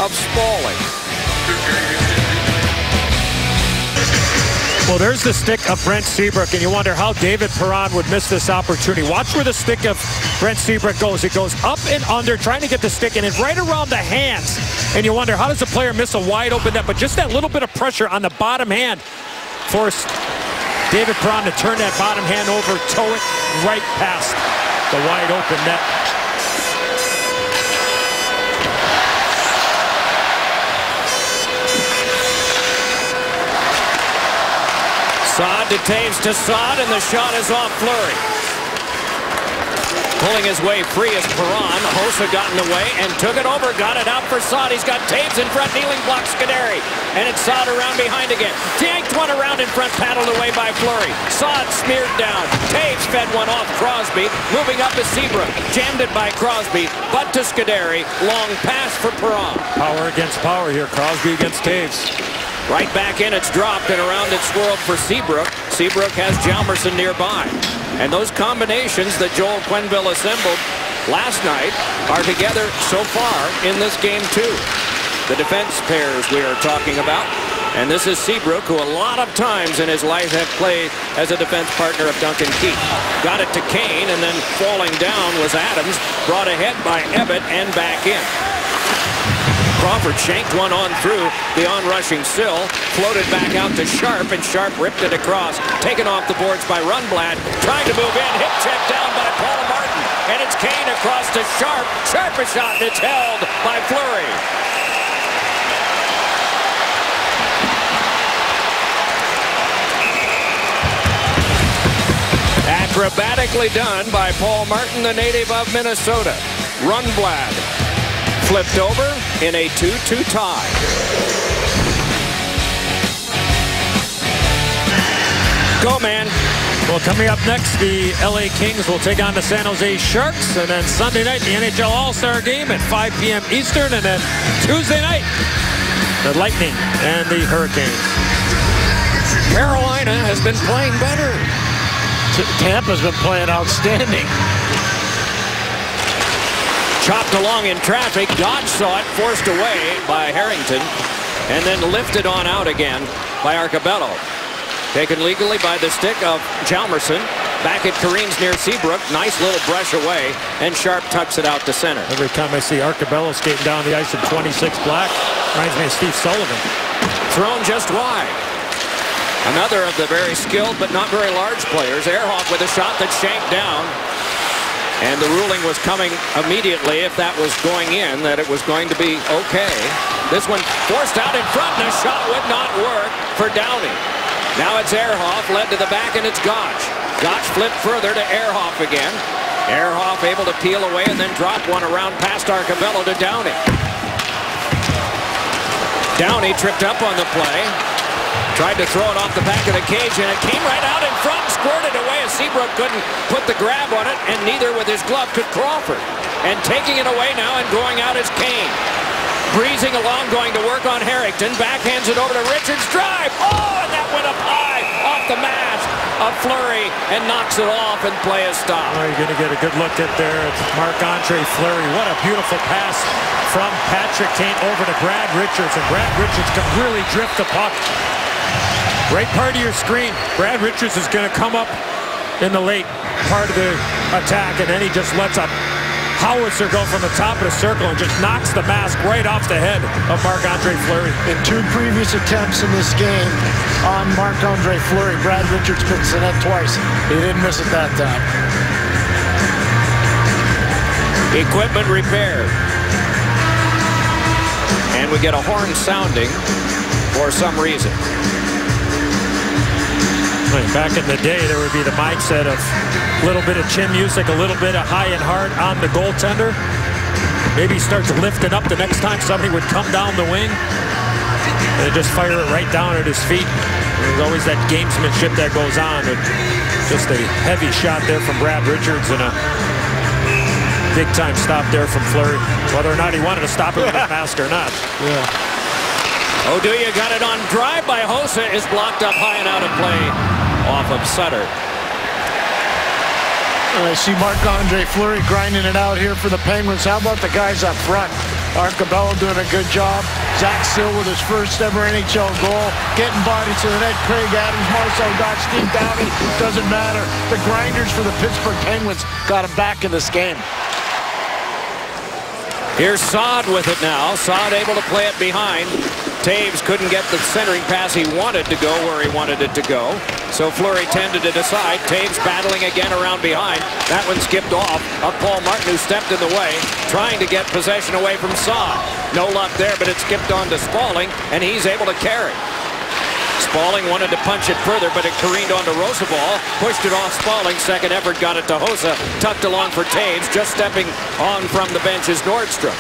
of Spaulding. Well, there's the stick of Brent Seabrook, and you wonder how David Perron would miss this opportunity. Watch where the stick of Brent Seabrook goes. It goes up and under, trying to get the stick, and it's right around the hands. And you wonder, how does a player miss a wide open net? But just that little bit of pressure on the bottom hand forced David Perron to turn that bottom hand over, toe it right past the wide open net. Saad to Taves to Saad, and the shot is off Fleury. Pulling his way free is Perron. Hossa got in the way and took it over. Got it out for Saad. He's got Taves in front. Kneeling block Scuderi. And it's Saad around behind again. Yanked one around in front. Paddled away by Fleury. Saad smeared down. Taves fed one off Crosby. Moving up is Seabrook. Jammed it by Crosby. Butt to Scuderi. Long pass for Perron. Power against power here. Crosby against Taves. Right back in, it's dropped, and around it swirled for Seabrook. Seabrook has Hjalmarsson nearby. And those combinations that Joel Quenneville assembled last night are together so far in this game too. The defense pairs we are talking about. And this is Seabrook, who a lot of times in his life have played as a defense partner of Duncan Keith. Got it to Kane, and then falling down was Adams, brought ahead by Ebbett and back in. Crawford shanked one on through the on-rushing Sill, floated back out to Sharp, and Sharp ripped it across, taken off the boards by Rundblad, trying to move in, hip check down by Paul Martin, and it's Kane across to Sharp. Sharp a shot, and it's held by Fleury. Acrobatically done by Paul Martin, the native of Minnesota. Rundblad flipped over in a 2-2 tie. Go, man. Well, coming up next, the LA Kings will take on the San Jose Sharks. And then Sunday night, the NHL All-Star Game at 5 p.m. Eastern. And then Tuesday night, the Lightning and the Hurricanes. Carolina has been playing better. Tampa's been playing outstanding. Chopped along in traffic. Dodge saw it, forced away by Harrington, and then lifted on out again by Arcobello. Taken legally by the stick of Hjalmarsson. Back at Karines near Seabrook. Nice little brush away, and Sharp tucks it out to center. Every time I see Arcobello skating down the ice in 26 black, reminds me of Steve Sullivan. Thrown just wide. Another of the very skilled but not very large players. Ehrhoff with a shot that shanked down. And the ruling was coming immediately, if that was going in, that it was going to be okay. This one forced out in front, and the shot would not work for Downey. Now it's Ehrhoff, led to the back, and it's Gotch. Gotch flipped further to Ehrhoff again. Ehrhoff able to peel away and then drop one around past Arcobello to Downey. Downey tripped up on the play. Tried to throw it off the back of the cage, and it came right out in front, squirted away as Seabrook couldn't put the grab on it, and neither with his glove could Crawford. And taking it away now and going out is Kane. Breezing along, going to work on Harrington. Backhands it over to Richards. Drive! Oh, and that went up high off the mask of Fleury and knocks it off, and play is stopped. Oh, you're going to get a good look at there. It's Marc-Andre Fleury. What a beautiful pass from Patrick Kane over to Brad Richards, and Brad Richards can really drift the puck. Right part of your screen. Brad Richards is going to come up in the late part of the attack, and then he just lets a howitzer go from the top of the circle and just knocks the mask right off the head of Marc-Andre Fleury. In 2 previous attempts in this game on Marc-Andre Fleury, Brad Richards missed the net twice. He didn't miss it that time. Equipment repaired. And we get a horn sounding for some reason. Back in the day, there would be the mindset of a little bit of chin music, a little bit of high and hard on the goaltender. Maybe he starts lifting up the next time somebody would come down the wing. And just fire it right down at his feet. There's always that gamesmanship that goes on. And just a heavy shot there from Brad Richards and a big-time stop there from Fleury. Whether or not he wanted to stop it with his mask or not. Yeah. Oduya got it on drive by Hossa, is blocked up high and out of play off of Sutter. I see Marc-Andre Fleury grinding it out here for the Penguins. How about the guys up front? Arcobello doing a good job. Zach Still with his first ever NHL goal. Getting bodies to the net. Craig Adams, Marcel Gotch, Steve Downey. Doesn't matter. The grinders for the Pittsburgh Penguins got him back in this game. Here's Saad with it now. Saad able to play it behind. Taves couldn't get the centering pass he wanted to go where he wanted it to go. So Fleury tended it aside. Taves battling again around behind. That one skipped off of Paul Martin, who stepped in the way, trying to get possession away from Saad. No luck there, but it skipped on to Spaulding, and he's able to carry. Spaulding wanted to punch it further, but it careened onto Rosabal. Pushed it off Spaulding. Second effort got it to Hossa. Tucked along for Taves. Just stepping on from the bench is Nordstrom.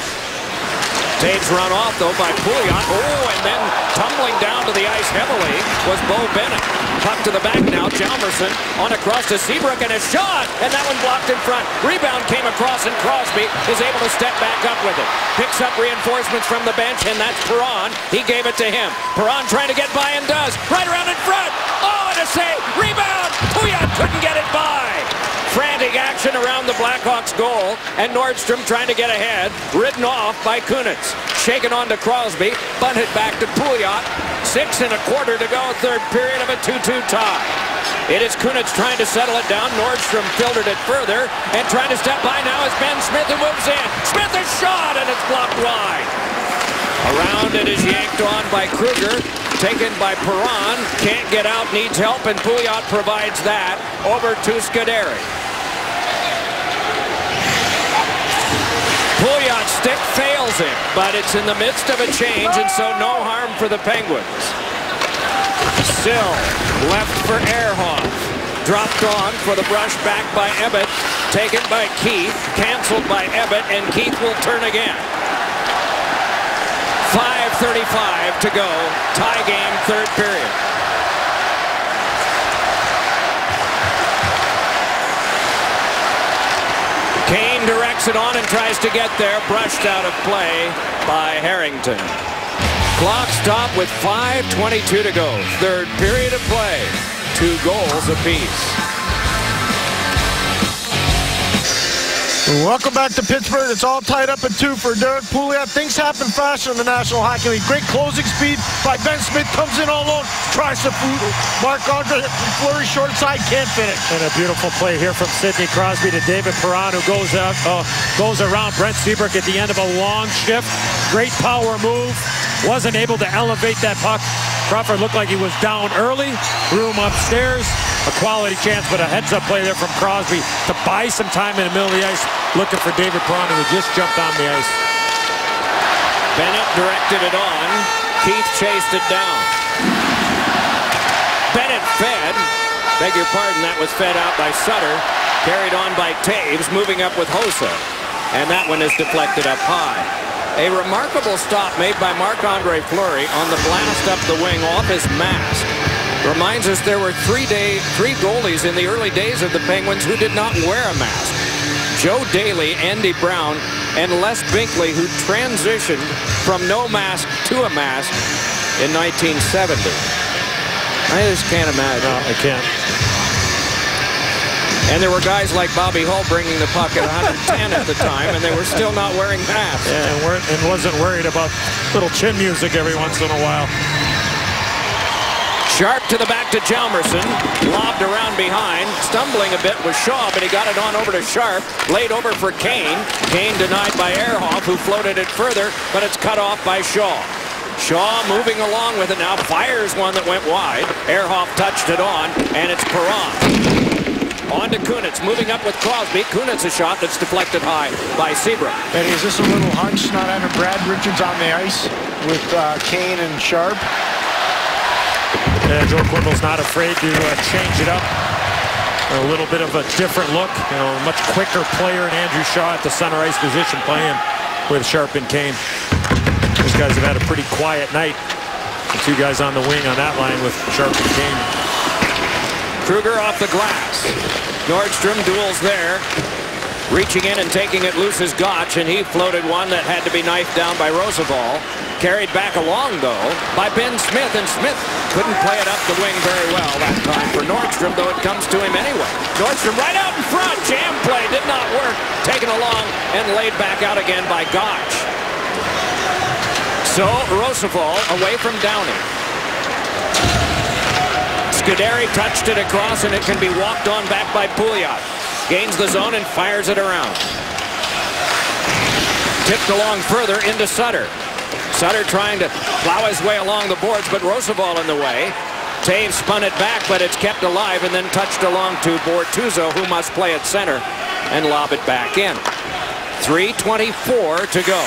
Taves run off, though, by Pouliot. Oh, and then tumbling down to the ice heavily was Bo Bennett. Puck to the back now. Hjalmarsson on across to Seabrook, and a shot, and that one blocked in front. Rebound came across, and Crosby is able to step back up with it. Picks up reinforcements from the bench, and that's Perron. He gave it to him. Perron trying to get by, and does. Right around in front. Oh, and a save. Rebound. Pouliot couldn't get it by. Frantic action around the Blackhawks goal, and Nordstrom trying to get ahead, ridden off by Kunitz. Shaken on to Crosby, bunted back to Pouliot. 6 1/4 to go, third period of a 2-2 tie. It is Kunitz trying to settle it down. Nordstrom filtered it further, and trying to step by now is Ben Smith, who moves in. Smith is shot, and it's blocked wide. Around it is yanked on by Kruger. Taken by Perron. Can't get out, needs help, and Pouliot provides that over to Scuderi. Pouliot's stick fails him, but it's in the midst of a change, and so no harm for the Penguins. Still left for Ehrhoff. Dropped on for the brush back by Ebbett. Taken by Keith. Canceled by Ebbett, and Keith will turn again. 5:35 to go. Tie game, third period. Takes it on and tries to get there. Brushed out of play by Harrington. Clock stopped with 5:22 to go. Third period of play. 2 goals apiece. Welcome back to Pittsburgh. It's all tied up at 2 for Derek Pouliot. Things happen faster in the National Hockey League. Great closing speed by Ben Smith. Comes in all alone. Tries to Marc-Andre Fleury short side. Can't finish. And a beautiful play here from Sidney Crosby to David Perron, who goes around Brent Seabrook at the end of a long shift. Great power move. Wasn't able to elevate that puck. Crawford looked like he was down early. Room upstairs. A quality chance, but a heads-up play there from Crosby to buy some time in the middle of the ice, looking for David Perron, who just jumped on the ice. Bennett directed it on. Keith chased it down. Bennett fed. Beg your pardon, that was fed out by Sutter. Carried on by Taves, moving up with Hossa. And that one is deflected up high. A remarkable stop made by Marc-Andre Fleury on the blast up the wing off his mask. Reminds us there were three goalies in the early days of the Penguins who did not wear a mask. Joe Daly, Andy Brown, and Les Binkley, who transitioned from no mask to a mask in 1970. I just can't imagine. No, I can't. And there were guys like Bobby Hull bringing the puck at 110 at the time, and they were still not wearing masks. Yeah, and wasn't worried about little chin music every once in a while. Sharp to the back to Hjalmarsson. Lobbed around behind. Stumbling a bit was Shaw, but he got it on over to Sharp. Laid over for Kane. Kane denied by Ehrhoff, who floated it further, but it's cut off by Shaw. Shaw moving along with it now. Fires one that went wide. Ehrhoff touched it on, and it's Perron. On to Kunitz, moving up with Crosby. Kunitz a shot that's deflected high by Seabrook. And is this a little hunch not having Brad Richards on the ice with Kane and Sharp? Yeah, Joe Quimble's not afraid to change it up. A little bit of a different look. You know, a much quicker player than Andrew Shaw at the center ice position, playing with Sharp and Kane. Those guys have had a pretty quiet night. The 2 guys on the wing on that line with Sharp and Kane. Kruger off the glass. Nordstrom duels there. Reaching in and taking it loose is Gotch, and he floated one that had to be knifed down by Roosevelt. Carried back along, though, by Ben Smith, and Smith couldn't play it up the wing very well that time for Nordstrom, though it comes to him anyway. Nordstrom right out in front. Jam play did not work. Taken along and laid back out again by Gotch. So Roosevelt away from Downey. Scuderi touched it across, and it can be walked on back by Pouliot. Gains the zone and fires it around. Tipped along further into Sutter. Sutter trying to plow his way along the boards, but Roosevelt in the way. Taves spun it back, but it's kept alive and then touched along to Bortuzzo, who must play at center and lob it back in. 3:24 to go.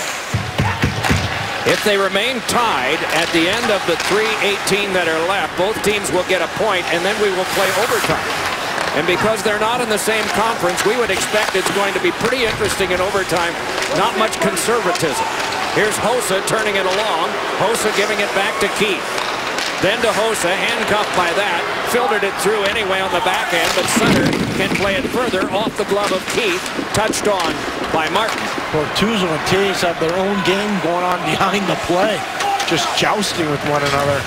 If they remain tied at the end of the 3:18 that are left, both teams will get a point, and then we will play overtime. And because they're not in the same conference, we would expect it's going to be pretty interesting in overtime. Not much conservatism. Here's Hossa turning it along. Hossa giving it back to Keith. Then to Hossa, handcuffed by that. Filtered it through anyway on the back end, but Sutter can play it further off the glove of Keith. Touched on by Martin. Bortuzzo and Taves have their own game going on behind the play. Just jousting with one another.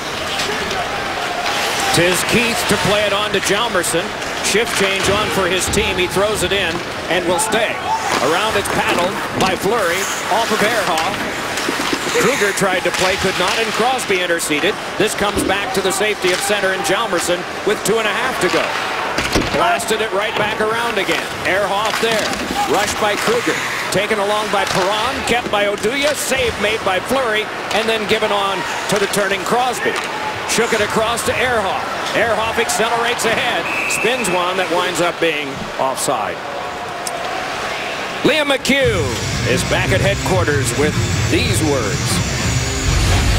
Tis Keith to play it on to Hjalmarsson. Shift change on for his team. He throws it in and will stay. Around it's paddled by Fleury. Off of Ehrhoff. Kruger tried to play, could not, and Crosby interceded. This comes back to the safety of center and Hjalmarsson with 2.5 to go. Blasted it right back around again. Ehrhoff there. Rushed by Kruger. Taken along by Perron. Kept by Oduya. Save made by Fleury. And then given on to the turning Crosby. Shook it across to Ehrhoff. Ehrhoff accelerates ahead. Spins one that winds up being offside. Liam McHugh is back at headquarters with these words.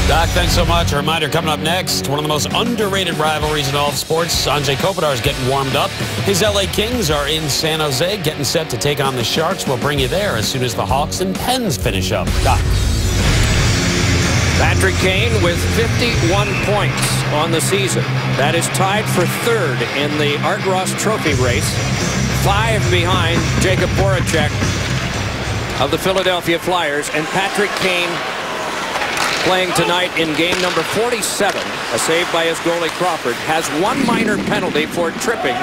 Doc, thanks so much. A reminder coming up next, one of the most underrated rivalries in all of sports. Anze Kopitar is getting warmed up. His LA Kings are in San Jose, getting set to take on the Sharks. We'll bring you there as soon as the Hawks and Pens finish up. Doc. Patrick Kane with 51 points on the season. That is tied for third in the Art Ross Trophy race. 5 behind Jacob Voracek of the Philadelphia Flyers, and Patrick Kane playing tonight in game number 47, a save by his goalie Crawford, has one minor penalty for tripping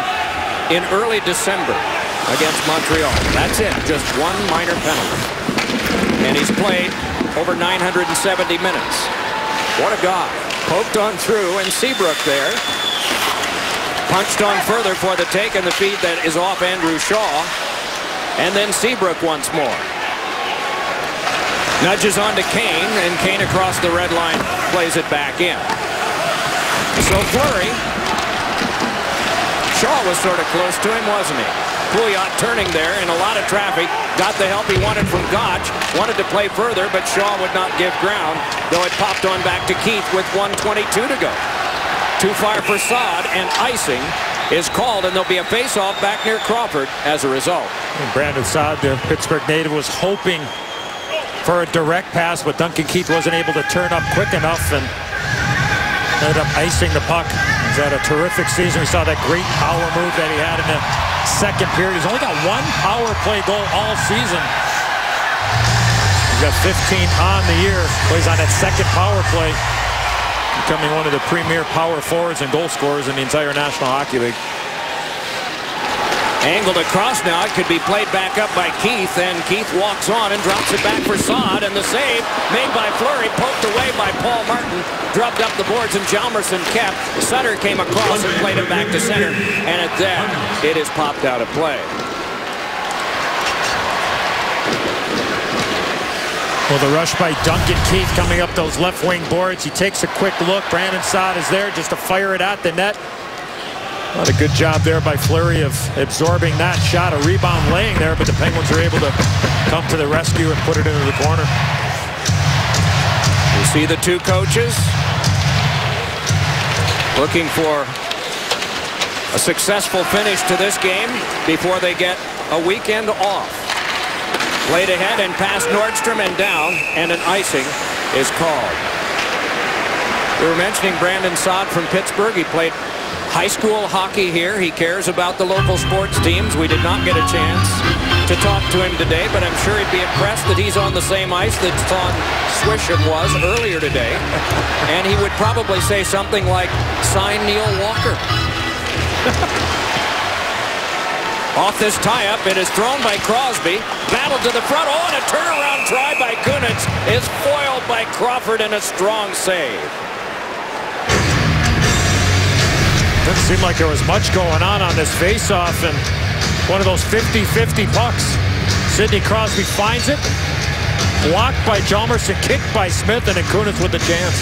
in early December against Montreal. That's it, just one minor penalty. And he's played over 970 minutes. What a guy. Poked on through, and Seabrook there. Punched on further for the take, and the feed that is off Andrew Shaw. And then Seabrook once more. Nudges on to Kane, and Kane across the red line plays it back in. So Fleury. Shaw was sort of close to him, wasn't he? Pouliot turning there in a lot of traffic. Got the help he wanted from Gotch. Wanted to play further, but Shaw would not give ground, though it popped on back to Keith with 1:22 to go. Too far for Saad, and icing is called, and there'll be a face-off back near Crawford as a result. And Brandon Saad, the Pittsburgh native, was hoping for a direct pass, but Duncan Keith wasn't able to turn up quick enough and ended up icing the puck. He's had a terrific season. We saw that great power move that he had in the second period. He's only got one power play goal all season. He's got 15 on the year. Plays on that second power play, becoming one of the premier power forwards and goal scorers in the entire National Hockey League. Angled across now. It could be played back up by Keith, and Keith walks on and drops it back for Saad, and the save made by Fleury, poked away by Paul Martin, drubbed up the boards, and Hjalmarsson kept. Sutter came across and played it back to center, and at that, it is popped out of play. Well, the rush by Duncan Keith coming up those left wing boards. He takes a quick look. Brandon Saad is there just to fire it at the net. Not a good job there by Fleury of absorbing that shot. A rebound laying there, but the Penguins are able to come to the rescue and put it into the corner. You see the two coaches looking for a successful finish to this game before they get a weekend off. Played ahead and past Nordstrom and down, and an icing is called. We were mentioning Brandon Saad from Pittsburgh. He played high school hockey here. He cares about the local sports teams. We did not get a chance to talk to him today, but I'm sure he'd be impressed that he's on the same ice that Son Swisham was earlier today. And he would probably say something like, "Sign Neil Walker." Off this tie-up, it is thrown by Crosby. Battle to the front. Oh, and a turnaround try by Kunitz is foiled by Crawford, and a strong save. Didn't seem like there was much going on this face-off, and one of those 50-50 pucks. Sidney Crosby finds it. Blocked by Hjalmarsson, kicked by Smith, and then Kunitz with the chance.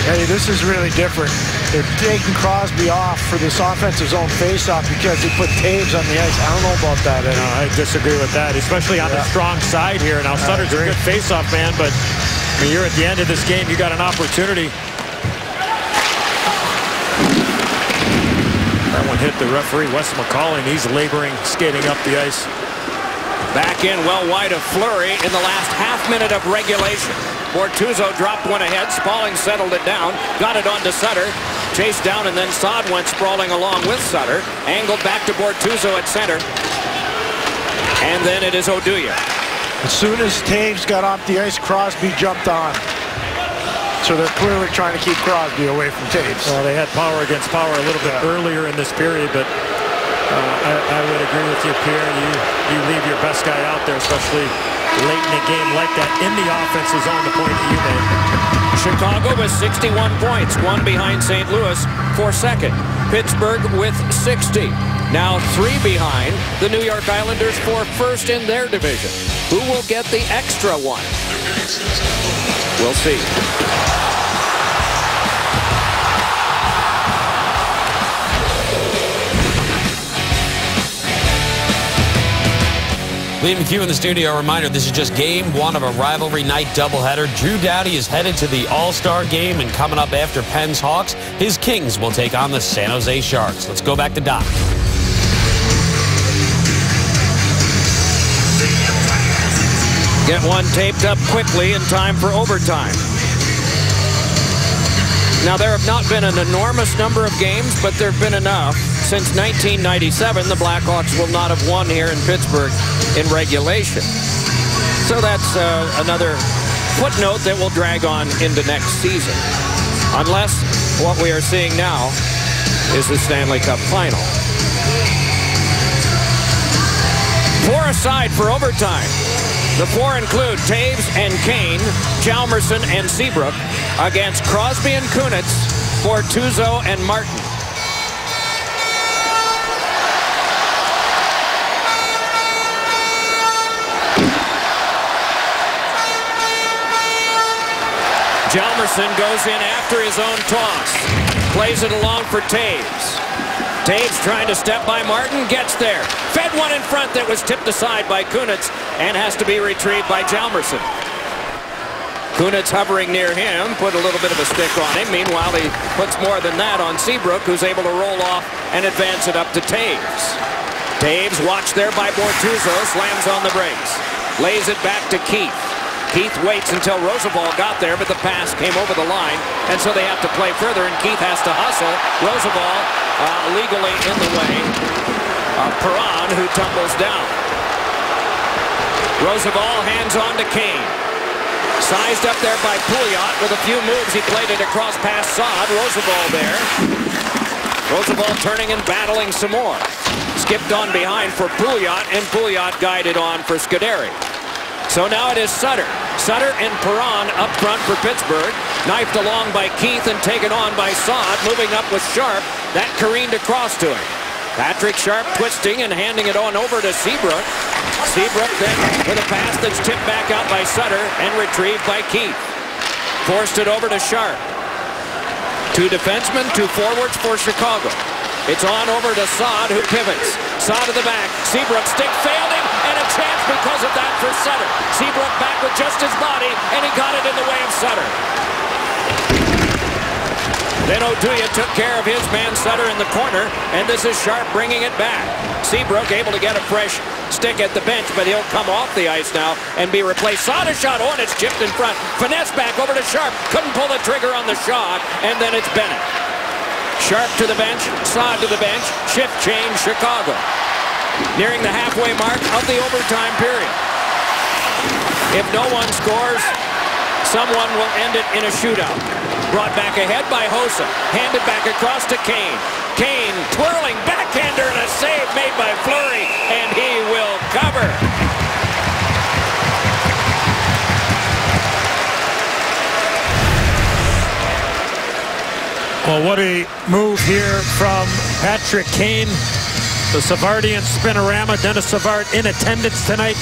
Hey, this is really different. They're taking Crosby off for this offensive zone face-off because he put Taves on the ice. I don't know about that. No, I disagree with that, especially on the strong side here. Now, Sutter's a good face-off man, but I mean, you're at the end of this game. You got an opportunity. That one hit the referee, Wes McCauley, and he's laboring, skating up the ice. Back in well wide of Fleury in the last half minute of regulation. Bortuzzo dropped one ahead. Spaulding settled it down. Got it on to Sutter. Chased down, and then Saad went sprawling along with Sutter. Angled back to Bortuzzo at center. And then it is Oduya. As soon as Taves got off the ice, Crosby jumped on. So they're clearly trying to keep Crosby away from Taves. Well, they had power against power a little bit earlier in this period, but I would agree with you, Pierre. You leave your best guy out there, especially late in a game like that, in the offensive zone, the point that you made. Chicago with 61 points, one behind St. Louis for second. Pittsburgh with 60. Now 3 behind the New York Islanders for first in their division. Who will get the extra one? We'll see. Lee McHugh in the studio. A reminder, this is just game 1 of a rivalry night doubleheader. Drew Doughty is headed to the All-Star game, and coming up after Penn's Hawks, his Kings will take on the San Jose Sharks. Let's go back to Doc. Get one taped up quickly in time for overtime. Now, there have not been an enormous number of games, but there have been enough. Since 1997, the Blackhawks will not have won here in Pittsburgh in regulation. So that's another footnote that will drag on into next season. Unless what we are seeing now is the Stanley Cup final. 4 aside for overtime. The 4 include Toews and Kane, Hjalmarsson and Seabrook against Crosby and Kunitz, Bortuzzo and Martin. Hjalmarsson goes in after his own toss. Plays it along for Toews. Toews trying to step by Martin, gets there. Fed one in front that was tipped aside by Kunitz and has to be retrieved by Hjalmarsson. Kunitz hovering near him, put a little bit of a stick on him. Meanwhile, he puts more than that on Seabrook, who's able to roll off and advance it up to Toews. Toews watched there by Bortuzzo, slams on the brakes. Lays it back to Keith. Keith waits until Roosevelt got there, but the pass came over the line, and so they have to play further, and Keith has to hustle. Roosevelt legally in the way of Perron, who tumbles down. Roosevelt hands on to Kane. Sized up there by Pouliot with a few moves. He played it across past Saad. Roosevelt there. Roosevelt turning and battling some more. Skipped on behind for Pouliot, and Pouliot guided on for Scuderi. So now it is Sutter. Sutter and Perron up front for Pittsburgh. Knifed along by Keith and taken on by Saad. Moving up with Sharp. That careened across to him. Patrick Sharp twisting and handing it on over to Seabrook. Seabrook then with a pass that's tipped back out by Sutter and retrieved by Keith. Forced it over to Sharp. 2 defensemen, 2 forwards for Chicago. It's on over to Saad, who pivots. Saad to the back. Seabrook stick failed him, and a chance because of that for Sutter. Seabrook back with just his body, and he got it in the way of Sutter. Then Oduya took care of his man Sutter in the corner, and this is Sharp bringing it back. Seabrook able to get a fresh stick at the bench, but he'll come off the ice now and be replaced. Saad a shot on, it's chipped in front. Finesse back over to Sharp. Couldn't pull the trigger on the shot, and then it's Bennett. Sharp to the bench, Saad to the bench, shift change, Chicago. Nearing the halfway mark of the overtime period. If no one scores, someone will end it in a shootout. Brought back ahead by Hossa, handed back across to Kane. Kane twirling backhander and a save made by Fleury, and he will cover. Well, what a move here from Patrick Kane. The Savardian spinorama. Dennis Savard in attendance tonight.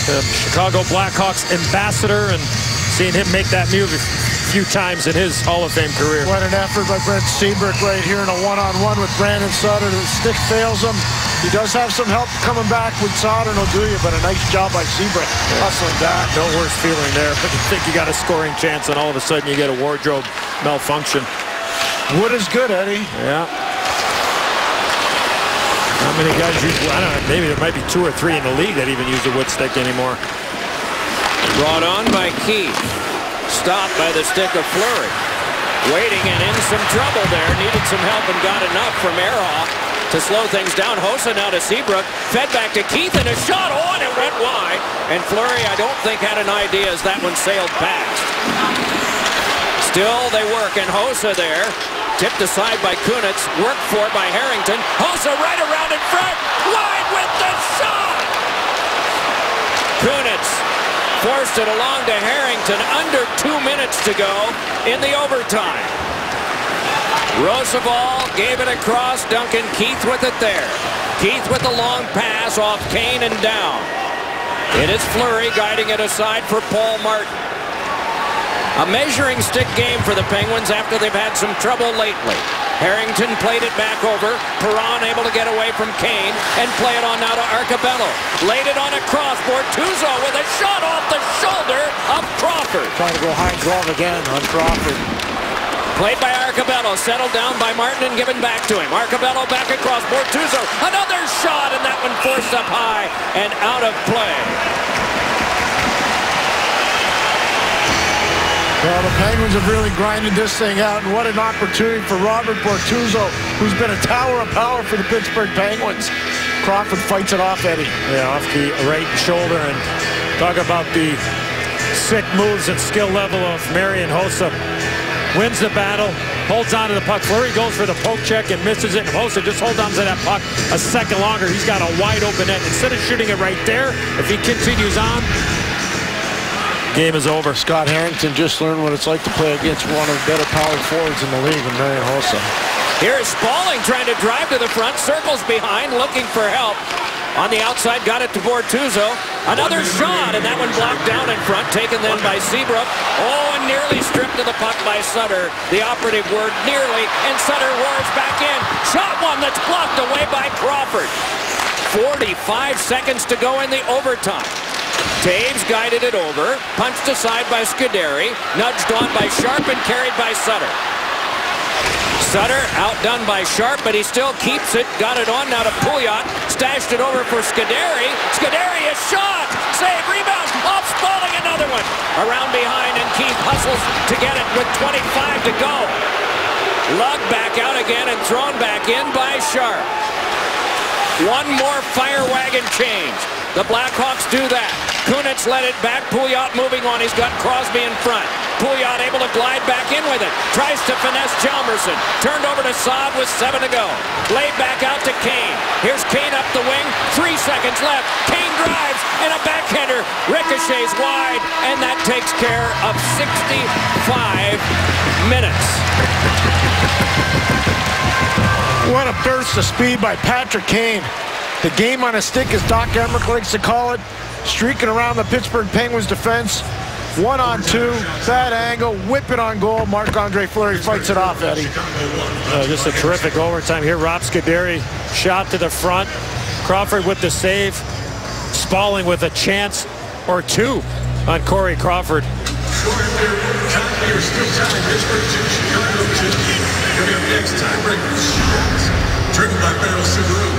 The Chicago Blackhawks ambassador, and seeing him make that move a few times in his Hall of Fame career. What an effort by Brent Seabrook right here in a one-on-one with Brandon Sutter. The stick fails him. He does have some help coming back with Sutter and Oduya, but a nice job by Seabrook hustling that. No worse feeling there. But you think you got a scoring chance, and all of a sudden you get a wardrobe malfunction. Wood is good, Eddie. Yeah. How many guys use, I don't know, maybe there might be 2 or 3 in the league that even use the wood stick anymore. Brought on by Keith. Stopped by the stick of Fleury. Waiting and in some trouble there. Needed some help and got enough from Ehrhoff to slow things down. Hossa now to Seabrook. Fed back to Keith, and a shot on. It went wide. And Fleury, I don't think, had an idea as that one sailed past. Still, they work, and Hossa there. Tipped aside by Kunitz. Worked for by Harrington. Hossa right around in front. Wide with the shot! Kunitz forced it along to Harrington. Under 2 minutes to go in the overtime. Roosevelt gave it across. Duncan Keith with it there. Keith with the long pass off Kane and down. It is Fleury guiding it aside for Paul Martin. A measuring stick game for the Penguins after they've had some trouble lately. Harrington played it back over. Perron able to get away from Kane and play it on now to Arcabello. Laid it on a cross. Bortuzzo with a shot off the shoulder of Crawford. Trying to go high glove again on Crawford. Played by Arcabello, settled down by Martin and given back to him. Arcabello back across Bortuzzo. Another shot, and that one forced up high and out of play. Well, the Penguins have really grinded this thing out, and what an opportunity for Robert Bortuzzo, who's been a tower of power for the Pittsburgh Penguins. Crawford fights it off, Eddie. Yeah, off the right shoulder, and Talk about the sick moves and skill level of Marian Hossa. Wins the battle, holds on to the puck. Fleury goes for the poke check and misses it. And Hossa just holds on to that puck a second longer. He's got a wide open net. Instead of shooting it right there, if he continues on, game is over. Scott Harrington just learned what it's like to play against one of the better power forwards in the league, and Marian Hossa. Here's Spaulding trying to drive to the front, circles behind, looking for help. On the outside, got it to Bortuzzo. Another shot, and that one blocked down in front, taken then by Seabrook. Oh, and nearly stripped to the puck by Sutter. The operative word, nearly, and Sutter roars back in. Shot one that's blocked away by Crawford. 45 seconds to go in the overtime. Taves guided it over, punched aside by Scuderi, nudged on by Sharp and carried by Sutter. Sutter outdone by Sharp, but he still keeps it. Got it on now to Pouliot. Stashed it over for Scuderi. Scuderi, a shot! Save, rebound, off Spaulding, another one. Around behind, and Keith hustles to get it with 25 to go. Lugged back out again and thrown back in by Sharp. One more fire wagon change. The Blackhawks do that. Kunitz led it back. Pouliot moving on. He's got Crosby in front. Pouliot able to glide back in with it. Tries to finesse Chalmerson. Turned over to Saad with 7 to go. Laid back out to Kane. Here's Kane up the wing. 3 seconds left. Kane drives and a backhander. Ricochets wide, and that takes care of 65 minutes. What a burst of speed by Patrick Kane. The game on a stick, as Doc Emmerich likes to call it. Streaking around the Pittsburgh Penguins defense. 1-on-2, bad angle, whip it on goal. Marc-Andre Fleury fights it off, Eddie. Just a terrific overtime here. Rob Scuderi shot to the front. Crawford with the save. Spaulding with a chance or two on Corey Crawford.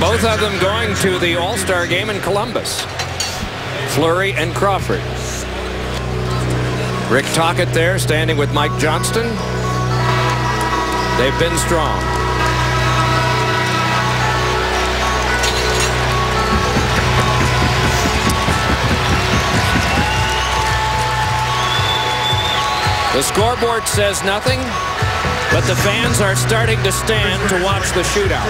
Both of them going to the All-Star game in Columbus. Fleury and Crawford. Rick Tocchet there, standing with Mike Johnston. They've been strong. The scoreboard says nothing, but the fans are starting to stand to watch the shootout.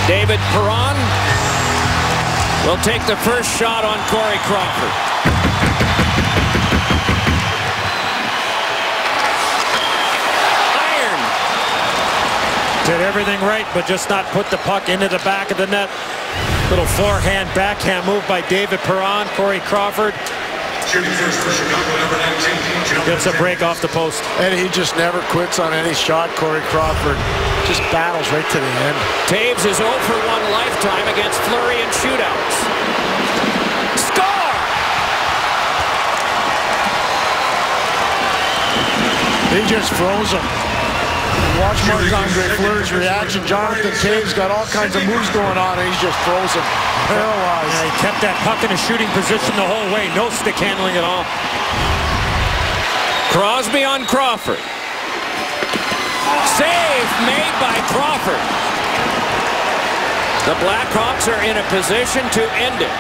David Perron will take the first shot on Corey Crawford. Iron. Did everything right, but just not put the puck into the back of the net. Little forehand, backhand move by David Perron. Corey Crawford gets a break off the post. And he just never quits on any shot, Corey Crawford. Just battles right to the end. Taves is 0 for 1 lifetime against Fleury in shootouts. Score! He just froze him. Watch Marc-Andre Fleury's reaction. Jonathan Taves got all kinds of moves going on, and he's just frozen. Paralyzed. Yeah, he kept that puck in a shooting position the whole way. No stick handling at all. Crosby on Crawford. Save made by Crawford. The Blackhawks are in a position to end it.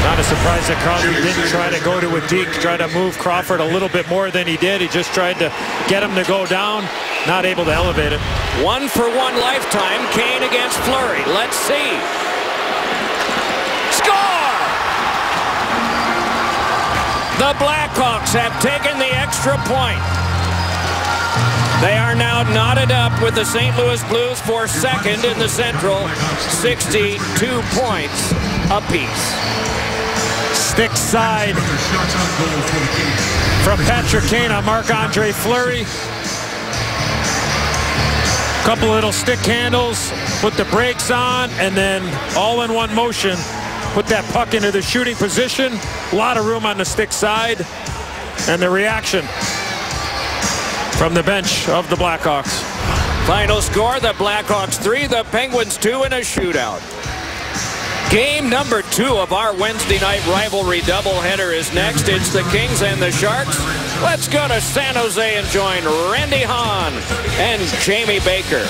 Not a surprise that Crosby didn't try to go to a deke, try to move Crawford a little bit more than he did. He just tried to get him to go down, not able to elevate it. 1 for 1 lifetime, Kane against Fleury. Let's see. Score! The Blackhawks have taken the extra point. They are now knotted up with the St. Louis Blues for second in the Central, 62 points apiece. Stick side from Patrick Kane on Marc-Andre Fleury. Couple little stick handles, put the brakes on, and then all in one motion, put that puck into the shooting position. A lot of room on the stick side, and the reaction from the bench of the Blackhawks. Final score, the Blackhawks 3, the Penguins 2 in a shootout. Game number 2 of our Wednesday night rivalry doubleheader is next. It's the Kings and the Sharks. Let's go to San Jose and join Randy Hahn and Jamie Baker.